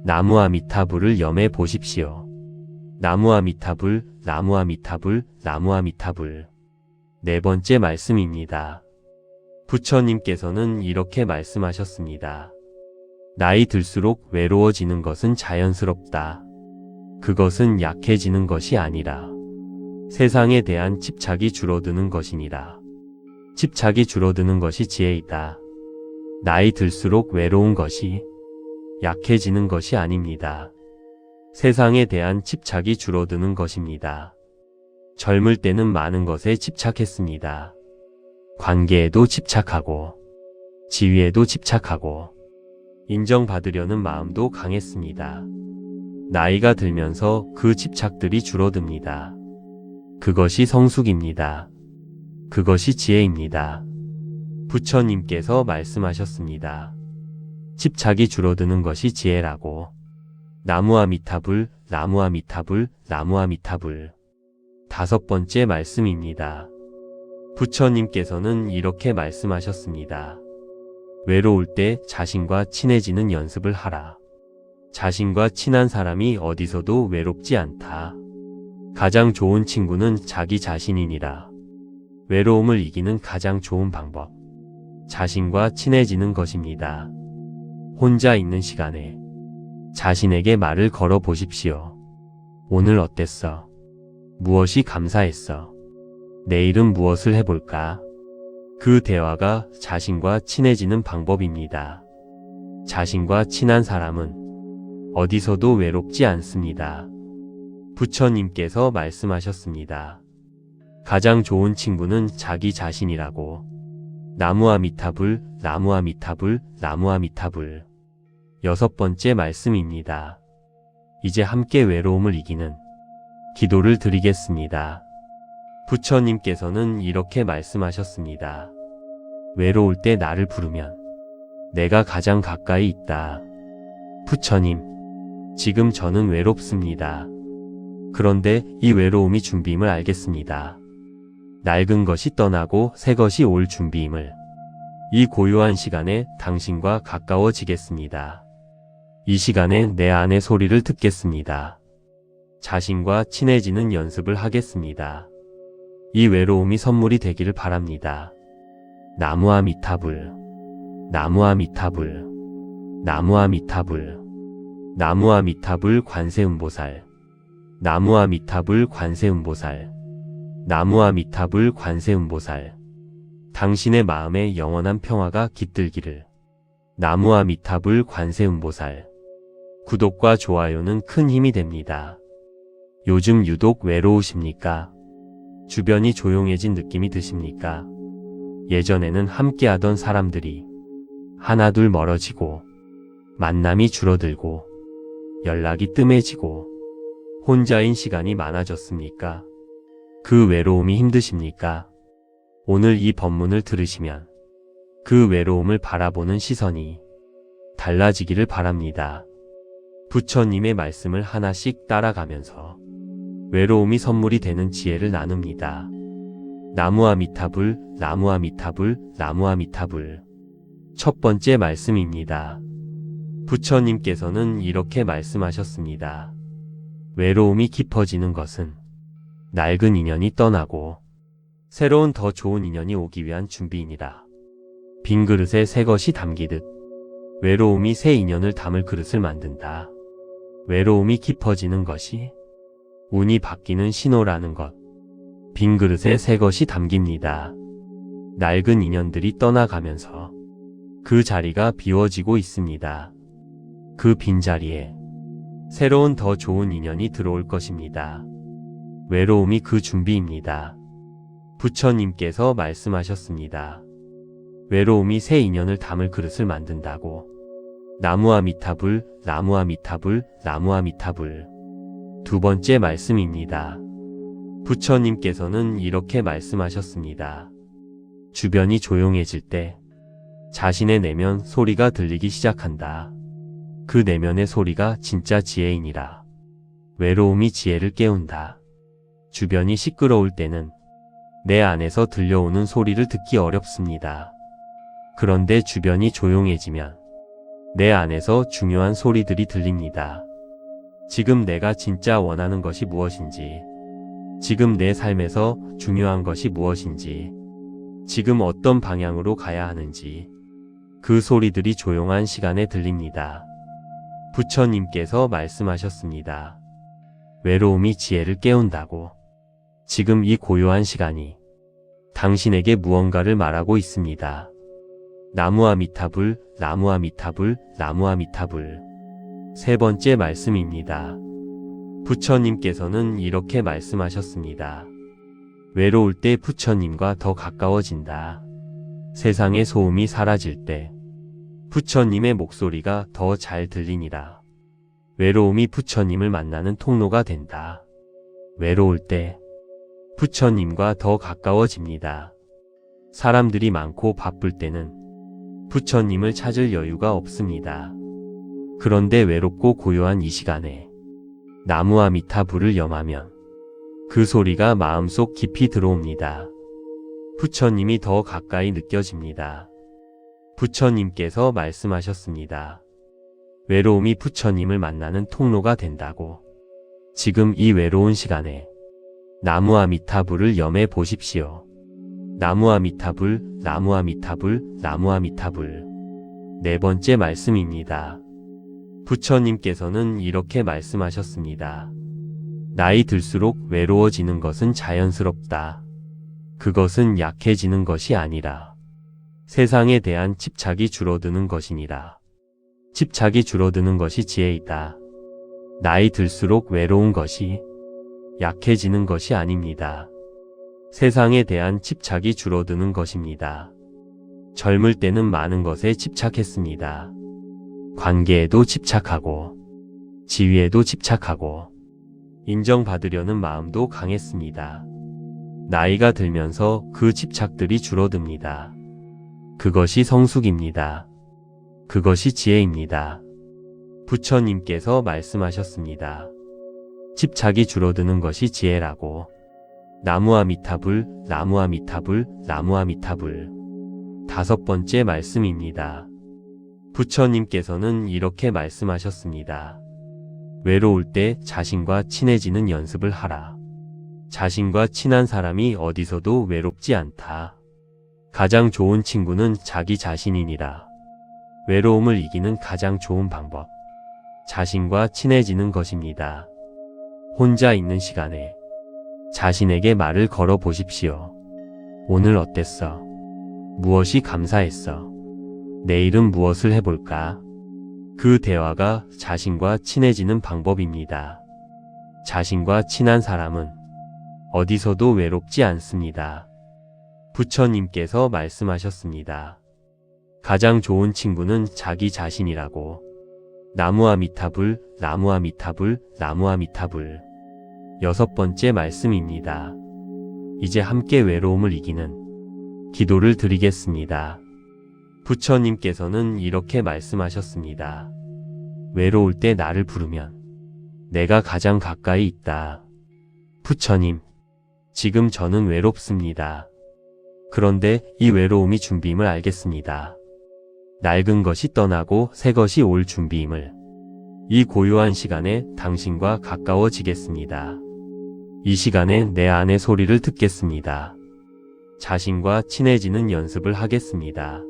나무아미타불을 염해 보십시오. 나무아미타불, 나무아미타불, 나무아미타불. 네 번째 말씀입니다. 부처님께서는 이렇게 말씀하셨습니다. 나이 들수록 외로워지는 것은 자연스럽다. 그것은 약해지는 것이 아니라 세상에 대한 집착이 줄어드는 것이니라. 집착이 줄어드는 것이 지혜이다. 나이 들수록 외로운 것이 약해지는 것이 아닙니다. 세상에 대한 집착이 줄어드는 것입니다. 젊을 때는 많은 것에 집착했습니다. 관계에도 집착하고, 지위에도 집착하고, 인정받으려는 마음도 강했습니다. 나이가 들면서 그 집착들이 줄어듭니다. 그것이 성숙입니다. 그것이 지혜입니다. 부처님께서 말씀하셨습니다. 집착이 줄어드는 것이 지혜라고. 나무아미타불, 나무아미타불, 나무아미타불. 다섯 번째 말씀입니다. 부처님께서는 이렇게 말씀하셨습니다. 외로울 때 자신과 친해지는 연습을 하라. 자신과 친한 사람이 어디서도 외롭지 않다. 가장 좋은 친구는 자기 자신이니라. 외로움을 이기는 가장 좋은 방법, 자신과 친해지는 것입니다. 혼자 있는 시간에 자신에게 말을 걸어 보십시오. 오늘 어땠어? 무엇이 감사했어? 내일은 무엇을 해볼까? 그 대화가 자신과 친해지는 방법입니다. 자신과 친한 사람은 어디서도 외롭지 않습니다. 부처님께서 말씀하셨습니다. 가장 좋은 친구는 자기 자신이라고. 나무아미타불, 나무아미타불, 나무아미타불. 여섯 번째 말씀입니다. 이제 함께 외로움을 이기는 기도를 드리겠습니다. 부처님께서는 이렇게 말씀하셨습니다. 외로울 때 나를 부르면 내가 가장 가까이 있다. 부처님, 지금 저는 외롭습니다. 그런데 이 외로움이 준비임을 알겠습니다. 낡은 것이 떠나고 새 것이 올 준비임을. 이 고요한 시간에 당신과 가까워지겠습니다. 이 시간에 내 안의 소리를 듣겠습니다. 자신과 친해지는 연습을 하겠습니다. 이 외로움이 선물이 되기를 바랍니다. 나무아미타불, 나무아미타불, 나무아미타불, 나무아미타불 관세음보살, 나무아미타불 관세음보살, 나무아미타불 관세음보살. 당신의 마음에 영원한 평화가 깃들기를. 나무아미타불 관세음보살. 구독과 좋아요는 큰 힘이 됩니다. 요즘 유독 외로우십니까? 주변이 조용해진 느낌이 드십니까? 예전에는 함께하던 사람들이 하나둘 멀어지고, 만남이 줄어들고, 연락이 뜸해지고, 혼자인 시간이 많아졌습니까? 그 외로움이 힘드십니까? 오늘 이 법문을 들으시면 그 외로움을 바라보는 시선이 달라지기를 바랍니다. 부처님의 말씀을 하나씩 따라가면서 외로움이 선물이 되는 지혜를 나눕니다. 나무아미타불, 나무아미타불, 나무아미타불. 첫 번째 말씀입니다. 부처님께서는 이렇게 말씀하셨습니다. 외로움이 깊어지는 것은 낡은 인연이 떠나고 새로운 더 좋은 인연이 오기 위한 준비이니라. 빈 그릇에 새 것이 담기듯 외로움이 새 인연을 담을 그릇을 만든다. 외로움이 깊어지는 것이 운이 바뀌는 신호라는 것. 빈 그릇에 새 것이 담깁니다. 낡은 인연들이 떠나가면서 그 자리가 비워지고 있습니다. 그 빈자리에 새로운 더 좋은 인연이 들어올 것입니다. 외로움이 그 준비입니다. 부처님께서 말씀하셨습니다. 외로움이 새 인연을 담을 그릇을 만든다고. 나무아미타불, 나무아미타불, 나무아미타불. 두 번째 말씀입니다. 부처님께서는 이렇게 말씀하셨습니다. 주변이 조용해질 때 자신의 내면 소리가 들리기 시작한다. 그 내면의 소리가 진짜 지혜이니라. 외로움이 지혜를 깨운다. 주변이 시끄러울 때는 내 안에서 들려오는 소리를 듣기 어렵습니다. 그런데 주변이 조용해지면 내 안에서 중요한 소리들이 들립니다. 지금 내가 진짜 원하는 것이 무엇인지, 지금 내 삶에서 중요한 것이 무엇인지, 지금 어떤 방향으로 가야 하는지, 그 소리들이 조용한 시간에 들립니다. 부처님께서 말씀하셨습니다. 외로움이 지혜를 깨운다고. 지금 이 고요한 시간이 당신에게 무언가를 말하고 있습니다. 나무아미타불, 나무아미타불, 나무아미타불. 세 번째 말씀입니다. 부처님께서는 이렇게 말씀하셨습니다. 외로울 때 부처님과 더 가까워진다. 세상의 소음이 사라질 때 부처님의 목소리가 더 잘 들리니라. 외로움이 부처님을 만나는 통로가 된다. 외로울 때 부처님과 더 가까워집니다. 사람들이 많고 바쁠 때는 부처님을 찾을 여유가 없습니다. 그런데 외롭고 고요한 이 시간에 나무아미타불을 염하면 그 소리가 마음속 깊이 들어옵니다. 부처님이 더 가까이 느껴집니다. 부처님께서 말씀하셨습니다. 외로움이 부처님을 만나는 통로가 된다고. 지금 이 외로운 시간에 나무아미타불을 염해 보십시오. 나무아미타불, 나무아미타불, 나무아미타불. 네 번째 말씀입니다. 부처님께서는 이렇게 말씀하셨습니다. 나이 들수록 외로워지는 것은 자연스럽다. 그것은 약해지는 것이 아니라 세상에 대한 집착이 줄어드는 것이니라. 집착이 줄어드는 것이 지혜이다. 나이 들수록 외로운 것이 약해지는 것이 아닙니다. 세상에 대한 집착이 줄어드는 것입니다. 젊을 때는 많은 것에 집착했습니다. 관계에도 집착하고, 지위에도 집착하고, 인정받으려는 마음도 강했습니다. 나이가 들면서 그 집착들이 줄어듭니다. 그것이 성숙입니다. 그것이 지혜입니다. 부처님께서 말씀하셨습니다. 집착이 줄어드는 것이 지혜라고. 나무아미타불, 나무아미타불, 나무아미타불. 다섯 번째 말씀입니다. 부처님께서는 이렇게 말씀하셨습니다. 외로울 때 자신과 친해지는 연습을 하라. 자신과 친한 사람이 어디서도 외롭지 않다. 가장 좋은 친구는 자기 자신이니라. 외로움을 이기는 가장 좋은 방법, 자신과 친해지는 것입니다. 혼자 있는 시간에 자신에게 말을 걸어 보십시오. 오늘 어땠어? 무엇이 감사했어? 내일은 무엇을 해볼까? 그 대화가 자신과 친해지는 방법입니다. 자신과 친한 사람은 어디서도 외롭지 않습니다. 부처님께서 말씀하셨습니다. 가장 좋은 친구는 자기 자신이라고. 나무아미타불, 나무아미타불, 나무아미타불. 여섯 번째 말씀입니다. 이제 함께 외로움을 이기는 기도를 드리겠습니다. 부처님께서는 이렇게 말씀하셨습니다. 외로울 때 나를 부르면 내가 가장 가까이 있다. 부처님, 지금 저는 외롭습니다. 그런데 이 외로움이 준비임을 알겠습니다. 낡은 것이 떠나고 새 것이 올 준비임을. 이 고요한 시간에 당신과 가까워지겠습니다. 이 시간에 내 안의 소리를 듣겠습니다. 자신과 친해지는 연습을 하겠습니다.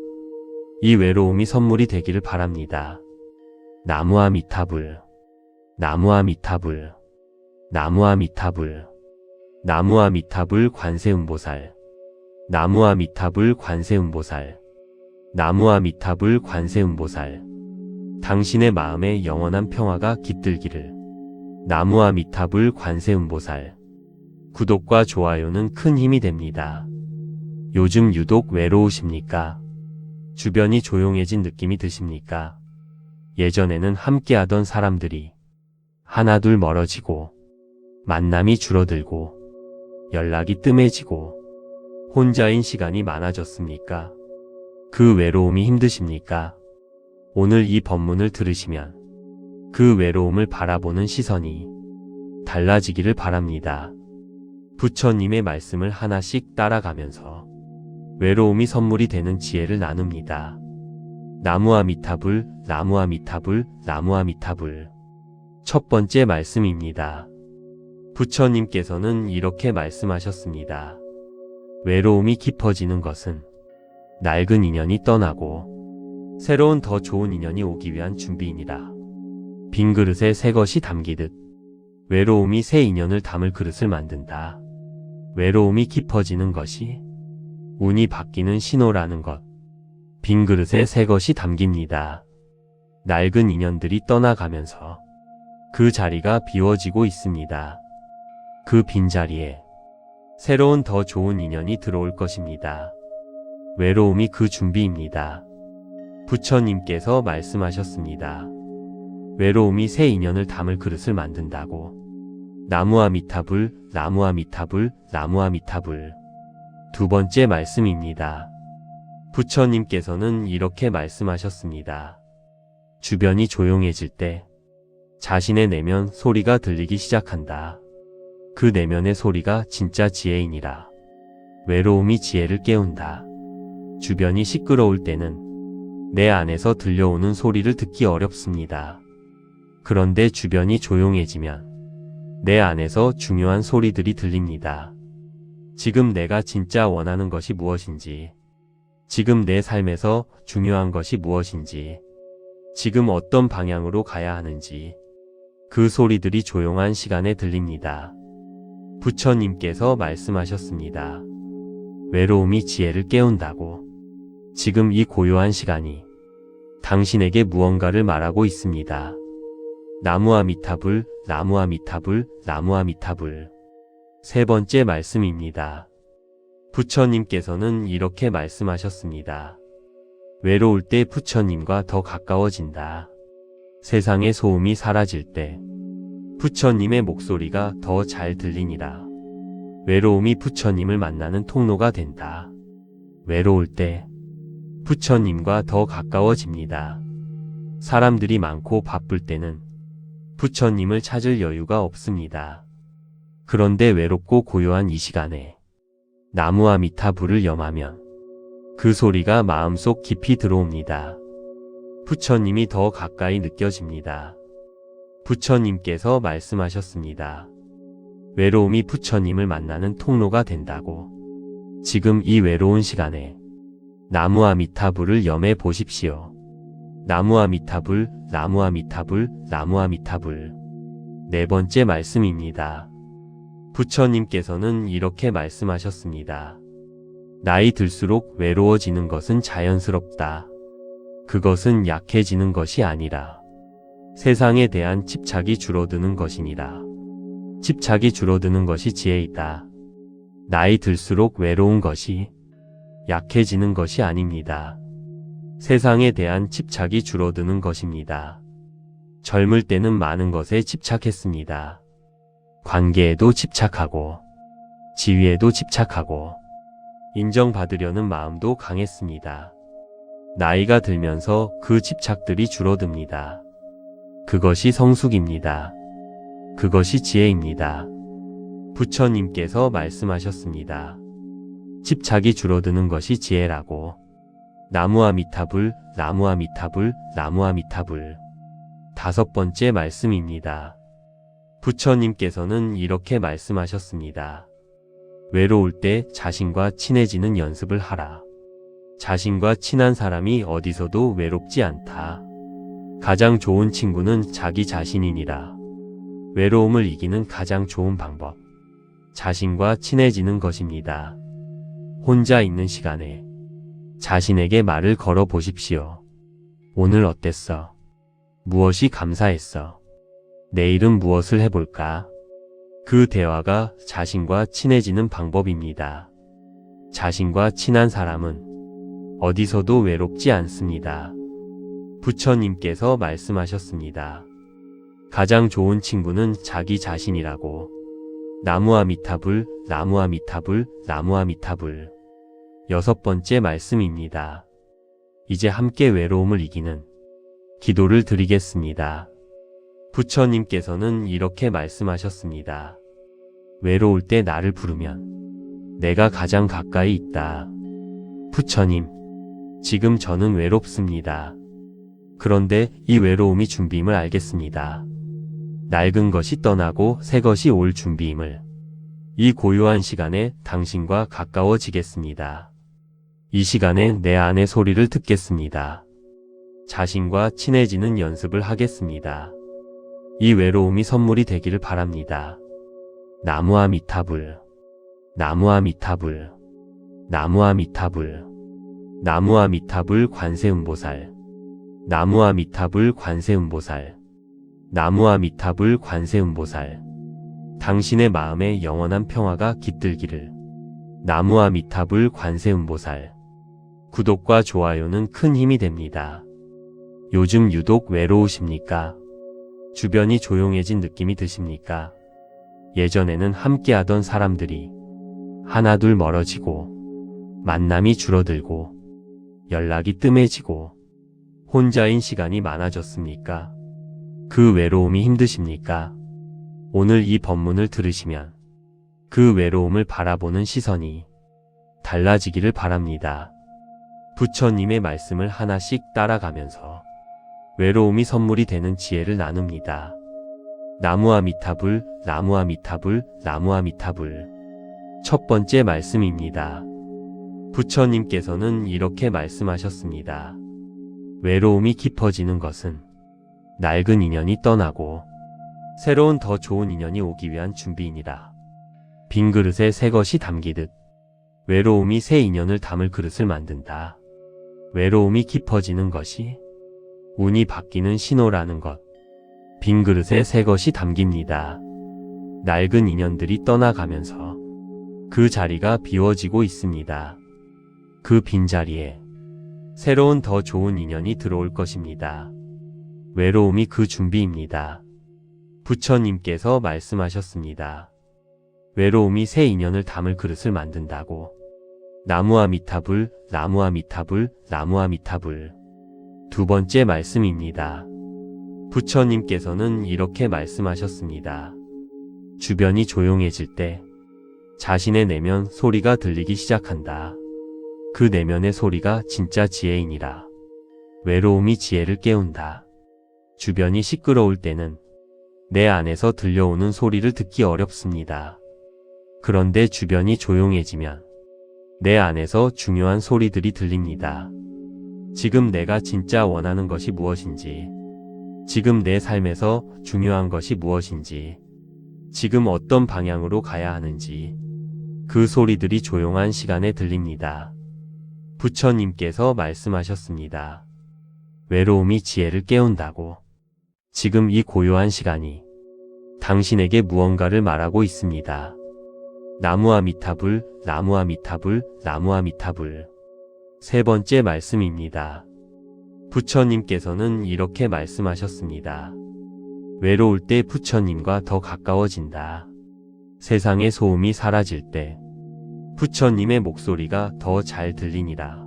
이 외로움이 선물이 되기를 바랍니다. 나무아 미타불, 나무아 미타불, 나무아 미타불, 나무아 미타불 관세음보살, 나무아 미타불 관세음보살, 나무아 미타불 관세음보살. 당신의 마음에 영원한 평화가 깃들기를. 나무아 미타불 관세음보살. 구독과 좋아요는 큰 힘이 됩니다. 요즘 유독 외로우십니까? 주변이 조용해진 느낌이 드십니까? 예전에는 함께하던 사람들이 하나둘 멀어지고 만남이 줄어들고 연락이 뜸해지고 혼자인 시간이 많아졌습니까? 그 외로움이 힘드십니까? 오늘 이 법문을 들으시면 그 외로움을 바라보는 시선이 달라지기를 바랍니다. 부처님의 말씀을 하나씩 따라가면서 외로움이 선물이 되는 지혜를 나눕니다. 나무아 미타불, 나무아 미타불, 나무아 미타불. 첫 번째 말씀입니다. 부처님께서는 이렇게 말씀하셨습니다. 외로움이 깊어지는 것은 낡은 인연이 떠나고 새로운 더 좋은 인연이 오기 위한 준비이니라. 빈 그릇에 새 것이 담기듯 외로움이 새 인연을 담을 그릇을 만든다. 외로움이 깊어지는 것이 운이 바뀌는 신호라는 것. 빈 그릇에 새 것이 담깁니다. 낡은 인연들이 떠나가면서 그 자리가 비워지고 있습니다. 그 빈자리에 새로운 더 좋은 인연이 들어올 것입니다. 외로움이 그 준비입니다. 부처님께서 말씀하셨습니다. 외로움이 새 인연을 담을 그릇을 만든다고. 나무아 미타불, 나무아 미타불, 나무아 미타불. 두 번째 말씀입니다. 부처님께서는 이렇게 말씀하셨습니다. 주변이 조용해질 때 자신의 내면 소리가 들리기 시작한다. 그 내면의 소리가 진짜 지혜이니라. 외로움이 지혜를 깨운다. 주변이 시끄러울 때는 내 안에서 들려오는 소리를 듣기 어렵습니다. 그런데 주변이 조용해지면 내 안에서 중요한 소리들이 들립니다. 지금 내가 진짜 원하는 것이 무엇인지, 지금 내 삶에서 중요한 것이 무엇인지, 지금 어떤 방향으로 가야 하는지, 그 소리들이 조용한 시간에 들립니다. 부처님께서 말씀하셨습니다. 외로움이 지혜를 깨운다고. 지금 이 고요한 시간이 당신에게 무언가를 말하고 있습니다. 나무아 미타불, 나무아 미타불, 나무아 미타불. 세 번째 말씀입니다. 부처님께서는 이렇게 말씀하셨습니다. 외로울 때 부처님과 더 가까워진다. 세상의 소음이 사라질 때 부처님의 목소리가 더 잘 들리니라. 외로움이 부처님을 만나는 통로가 된다. 외로울 때 부처님과 더 가까워집니다. 사람들이 많고 바쁠 때는 부처님을 찾을 여유가 없습니다. 그런데 외롭고 고요한 이 시간에 나무아 미타불을 염하면 그 소리가 마음속 깊이 들어옵니다. 부처님이 더 가까이 느껴집니다. 부처님께서 말씀하셨습니다. 외로움이 부처님을 만나는 통로가 된다고. 지금 이 외로운 시간에 나무아 미타불을 염해 보십시오. 나무아 미타불, 나무아 미타불, 나무아 미타불. 네 번째 말씀입니다. 부처님께서는 이렇게 말씀하셨습니다. 나이 들수록 외로워지는 것은 자연스럽다. 그것은 약해지는 것이 아니라 세상에 대한 집착이 줄어드는 것이니라. 집착이 줄어드는 것이 지혜이다. 나이 들수록 외로운 것이 약해지는 것이 아닙니다. 세상에 대한 집착이 줄어드는 것입니다. 젊을 때는 많은 것에 집착했습니다. 관계에도 집착하고, 지위에도 집착하고, 인정받으려는 마음도 강했습니다. 나이가 들면서 그 집착들이 줄어듭니다. 그것이 성숙입니다. 그것이 지혜입니다. 부처님께서 말씀하셨습니다. 집착이 줄어드는 것이 지혜라고. 나무아미타불, 나무아미타불, 나무아미타불. 5번째 말씀입니다. 부처님께서는 이렇게 말씀하셨습니다. 외로울 때 자신과 친해지는 연습을 하라. 자신과 친한 사람이 어디서도 외롭지 않다. 가장 좋은 친구는 자기 자신이니라. 외로움을 이기는 가장 좋은 방법. 자신과 친해지는 것입니다. 혼자 있는 시간에 자신에게 말을 걸어 보십시오. 오늘 어땠어? 무엇이 감사했어? 내일은 무엇을 해볼까? 그 대화가 자신과 친해지는 방법입니다. 자신과 친한 사람은 어디서도 외롭지 않습니다. 부처님께서 말씀하셨습니다. 가장 좋은 친구는 자기 자신이라고. 나무아미타불, 나무아미타불, 나무아미타불. 6번째 말씀입니다. 이제 함께 외로움을 이기는 기도를 드리겠습니다. 부처님께서는 이렇게 말씀하셨습니다. 외로울 때 나를 부르면 내가 가장 가까이 있다. 부처님, 지금 저는 외롭습니다. 그런데 이 외로움이 준비임을 알겠습니다. 낡은 것이 떠나고 새 것이 올 준비임을. 이 고요한 시간에 당신과 가까워지겠습니다. 이 시간에 내 안의 소리를 듣겠습니다. 자신과 친해지는 연습을 하겠습니다. 이 외로움이 선물이 되기를 바랍니다. 나무아미타불, 나무아미타불, 나무아미타불, 나무아미타불 관세음보살, 나무아미타불 관세음보살, 나무아미타불 관세음보살. 당신의 마음에 영원한 평화가 깃들기를. 나무아미타불 관세음보살. 구독과 좋아요는 큰 힘이 됩니다. 요즘 유독 외로우십니까? 주변이 조용해진 느낌이 드십니까? 예전에는 함께하던 사람들이 하나둘 멀어지고 만남이 줄어들고 연락이 뜸해지고 혼자인 시간이 많아졌습니까? 그 외로움이 힘드십니까? 오늘 이 법문을 들으시면 그 외로움을 바라보는 시선이 달라지기를 바랍니다. 부처님의 말씀을 하나씩 따라가면서 외로움이 선물이 되는 지혜를 나눕니다. 나무아미타불, 나무아미타불, 나무아미타불. 첫 번째 말씀입니다. 부처님께서는 이렇게 말씀하셨습니다. 외로움이 깊어지는 것은 낡은 인연이 떠나고 새로운 더 좋은 인연이 오기 위한 준비이니라. 빈 그릇에 새 것이 담기듯 외로움이 새 인연을 담을 그릇을 만든다. 외로움이 깊어지는 것이 운이 바뀌는 신호라는 것. 빈 그릇에 새 것이 담깁니다. 낡은 인연들이 떠나가면서 그 자리가 비워지고 있습니다. 그 빈자리에 새로운 더 좋은 인연이 들어올 것입니다. 외로움이 그 준비입니다. 부처님께서 말씀하셨습니다. 외로움이 새 인연을 담을 그릇을 만든다고. 나무아미타불, 나무아미타불, 나무아미타불. 두 번째 말씀입니다. 부처님께서는 이렇게 말씀하셨습니다. 주변이 조용해질 때 자신의 내면 소리가 들리기 시작한다. 그 내면의 소리가 진짜 지혜이니라. 외로움이 지혜를 깨운다. 주변이 시끄러울 때는 내 안에서 들려오는 소리를 듣기 어렵습니다. 그런데 주변이 조용해지면 내 안에서 중요한 소리들이 들립니다. 지금 내가 진짜 원하는 것이 무엇인지, 지금 내 삶에서 중요한 것이 무엇인지, 지금 어떤 방향으로 가야 하는지, 그 소리들이 조용한 시간에 들립니다. 부처님께서 말씀하셨습니다. 외로움이 지혜를 깨운다고. 지금 이 고요한 시간이 당신에게 무언가를 말하고 있습니다. 나무아미타불, 나무아미타불, 나무아미타불. 세 번째 말씀입니다. 부처님께서는 이렇게 말씀하셨습니다. 외로울 때 부처님과 더 가까워진다. 세상의 소음이 사라질 때 부처님의 목소리가 더 잘 들리니라.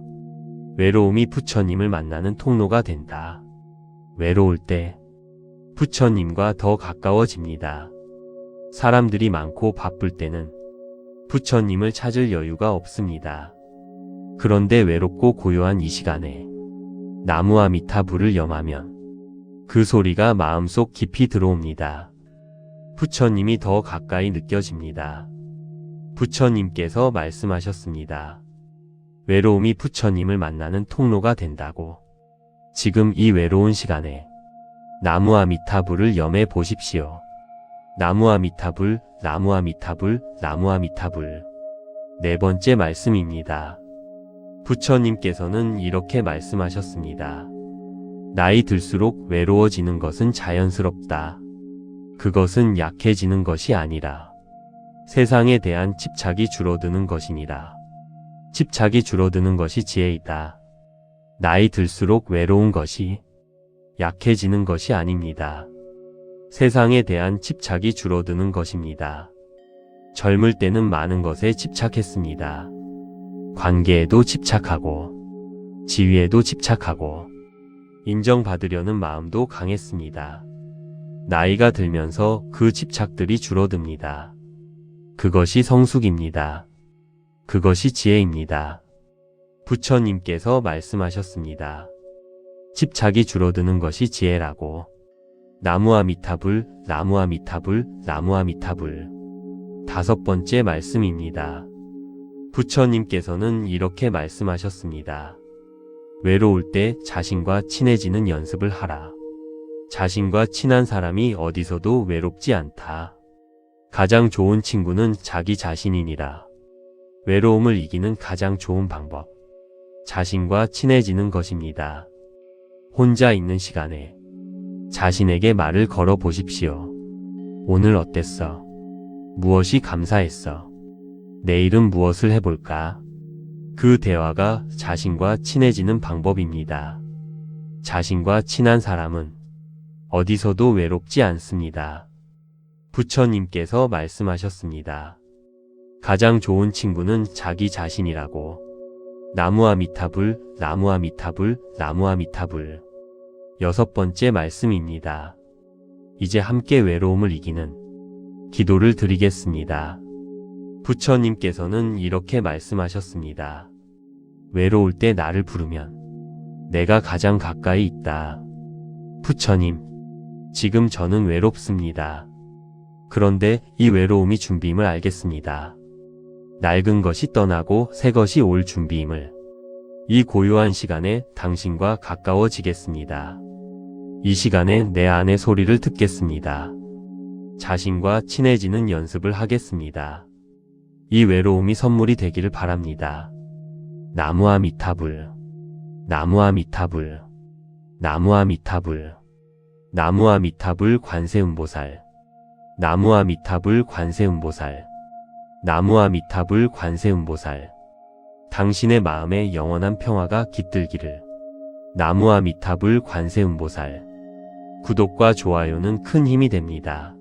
외로움이 부처님을 만나는 통로가 된다. 외로울 때 부처님과 더 가까워집니다. 사람들이 많고 바쁠 때는 부처님을 찾을 여유가 없습니다. 그런데 외롭고 고요한 이 시간에 나무아미타불을 염하면 그 소리가 마음속 깊이 들어옵니다. 부처님이 더 가까이 느껴집니다. 부처님께서 말씀하셨습니다. 외로움이 부처님을 만나는 통로가 된다고. 지금 이 외로운 시간에 나무아미타불을 염해 보십시오. 나무아미타불, 나무아미타불, 나무아미타불. 네 번째 말씀입니다. 부처님께서는 이렇게 말씀하셨습니다. 나이 들수록 외로워지는 것은 자연스럽다. 그것은 약해지는 것이 아니라 세상에 대한 집착이 줄어드는 것이니라. 집착이 줄어드는 것이 지혜이다. 나이 들수록 외로운 것이 약해지는 것이 아닙니다. 세상에 대한 집착이 줄어드는 것입니다. 젊을 때는 많은 것에 집착했습니다. 관계에도 집착하고, 지위에도 집착하고, 인정받으려는 마음도 강했습니다. 나이가 들면서 그 집착들이 줄어듭니다. 그것이 성숙입니다. 그것이 지혜입니다. 부처님께서 말씀하셨습니다. 집착이 줄어드는 것이 지혜라고. 나무아미타불, 나무아미타불, 나무아미타불. 다섯 번째 말씀입니다. 부처님께서는 이렇게 말씀하셨습니다. 외로울 때 자신과 친해지는 연습을 하라. 자신과 친한 사람이 어디서도 외롭지 않다. 가장 좋은 친구는 자기 자신이니라. 외로움을 이기는 가장 좋은 방법. 자신과 친해지는 것입니다. 혼자 있는 시간에 자신에게 말을 걸어 보십시오. 오늘 어땠어? 무엇이 감사했어? 내일은 무엇을 해볼까? 그 대화가 자신과 친해지는 방법입니다. 자신과 친한 사람은 어디서도 외롭지 않습니다. 부처님께서 말씀하셨습니다. 가장 좋은 친구는 자기 자신이라고. 나무아미타불, 나무아미타불, 나무아미타불. 여섯 번째 말씀입니다. 이제 함께 외로움을 이기는 기도를 드리겠습니다. 부처님께서는 이렇게 말씀하셨습니다. 외로울 때 나를 부르면 내가 가장 가까이 있다. 부처님, 지금 저는 외롭습니다. 그런데 이 외로움이 준비임을 알겠습니다. 낡은 것이 떠나고 새 것이 올 준비임을. 이 고요한 시간에 당신과 가까워지겠습니다. 이 시간에 내 안의 소리를 듣겠습니다. 자신과 친해지는 연습을 하겠습니다. 이 외로움이 선물이 되기를 바랍니다. 나무아미타불, 나무아미타불, 나무아미타불, 나무아미타불 관세음보살, 나무아미타불 관세음보살, 나무아미타불 관세음보살. 당신의 마음에 영원한 평화가 깃들기를. 나무아미타불 관세음보살. 구독과 좋아요는 큰 힘이 됩니다.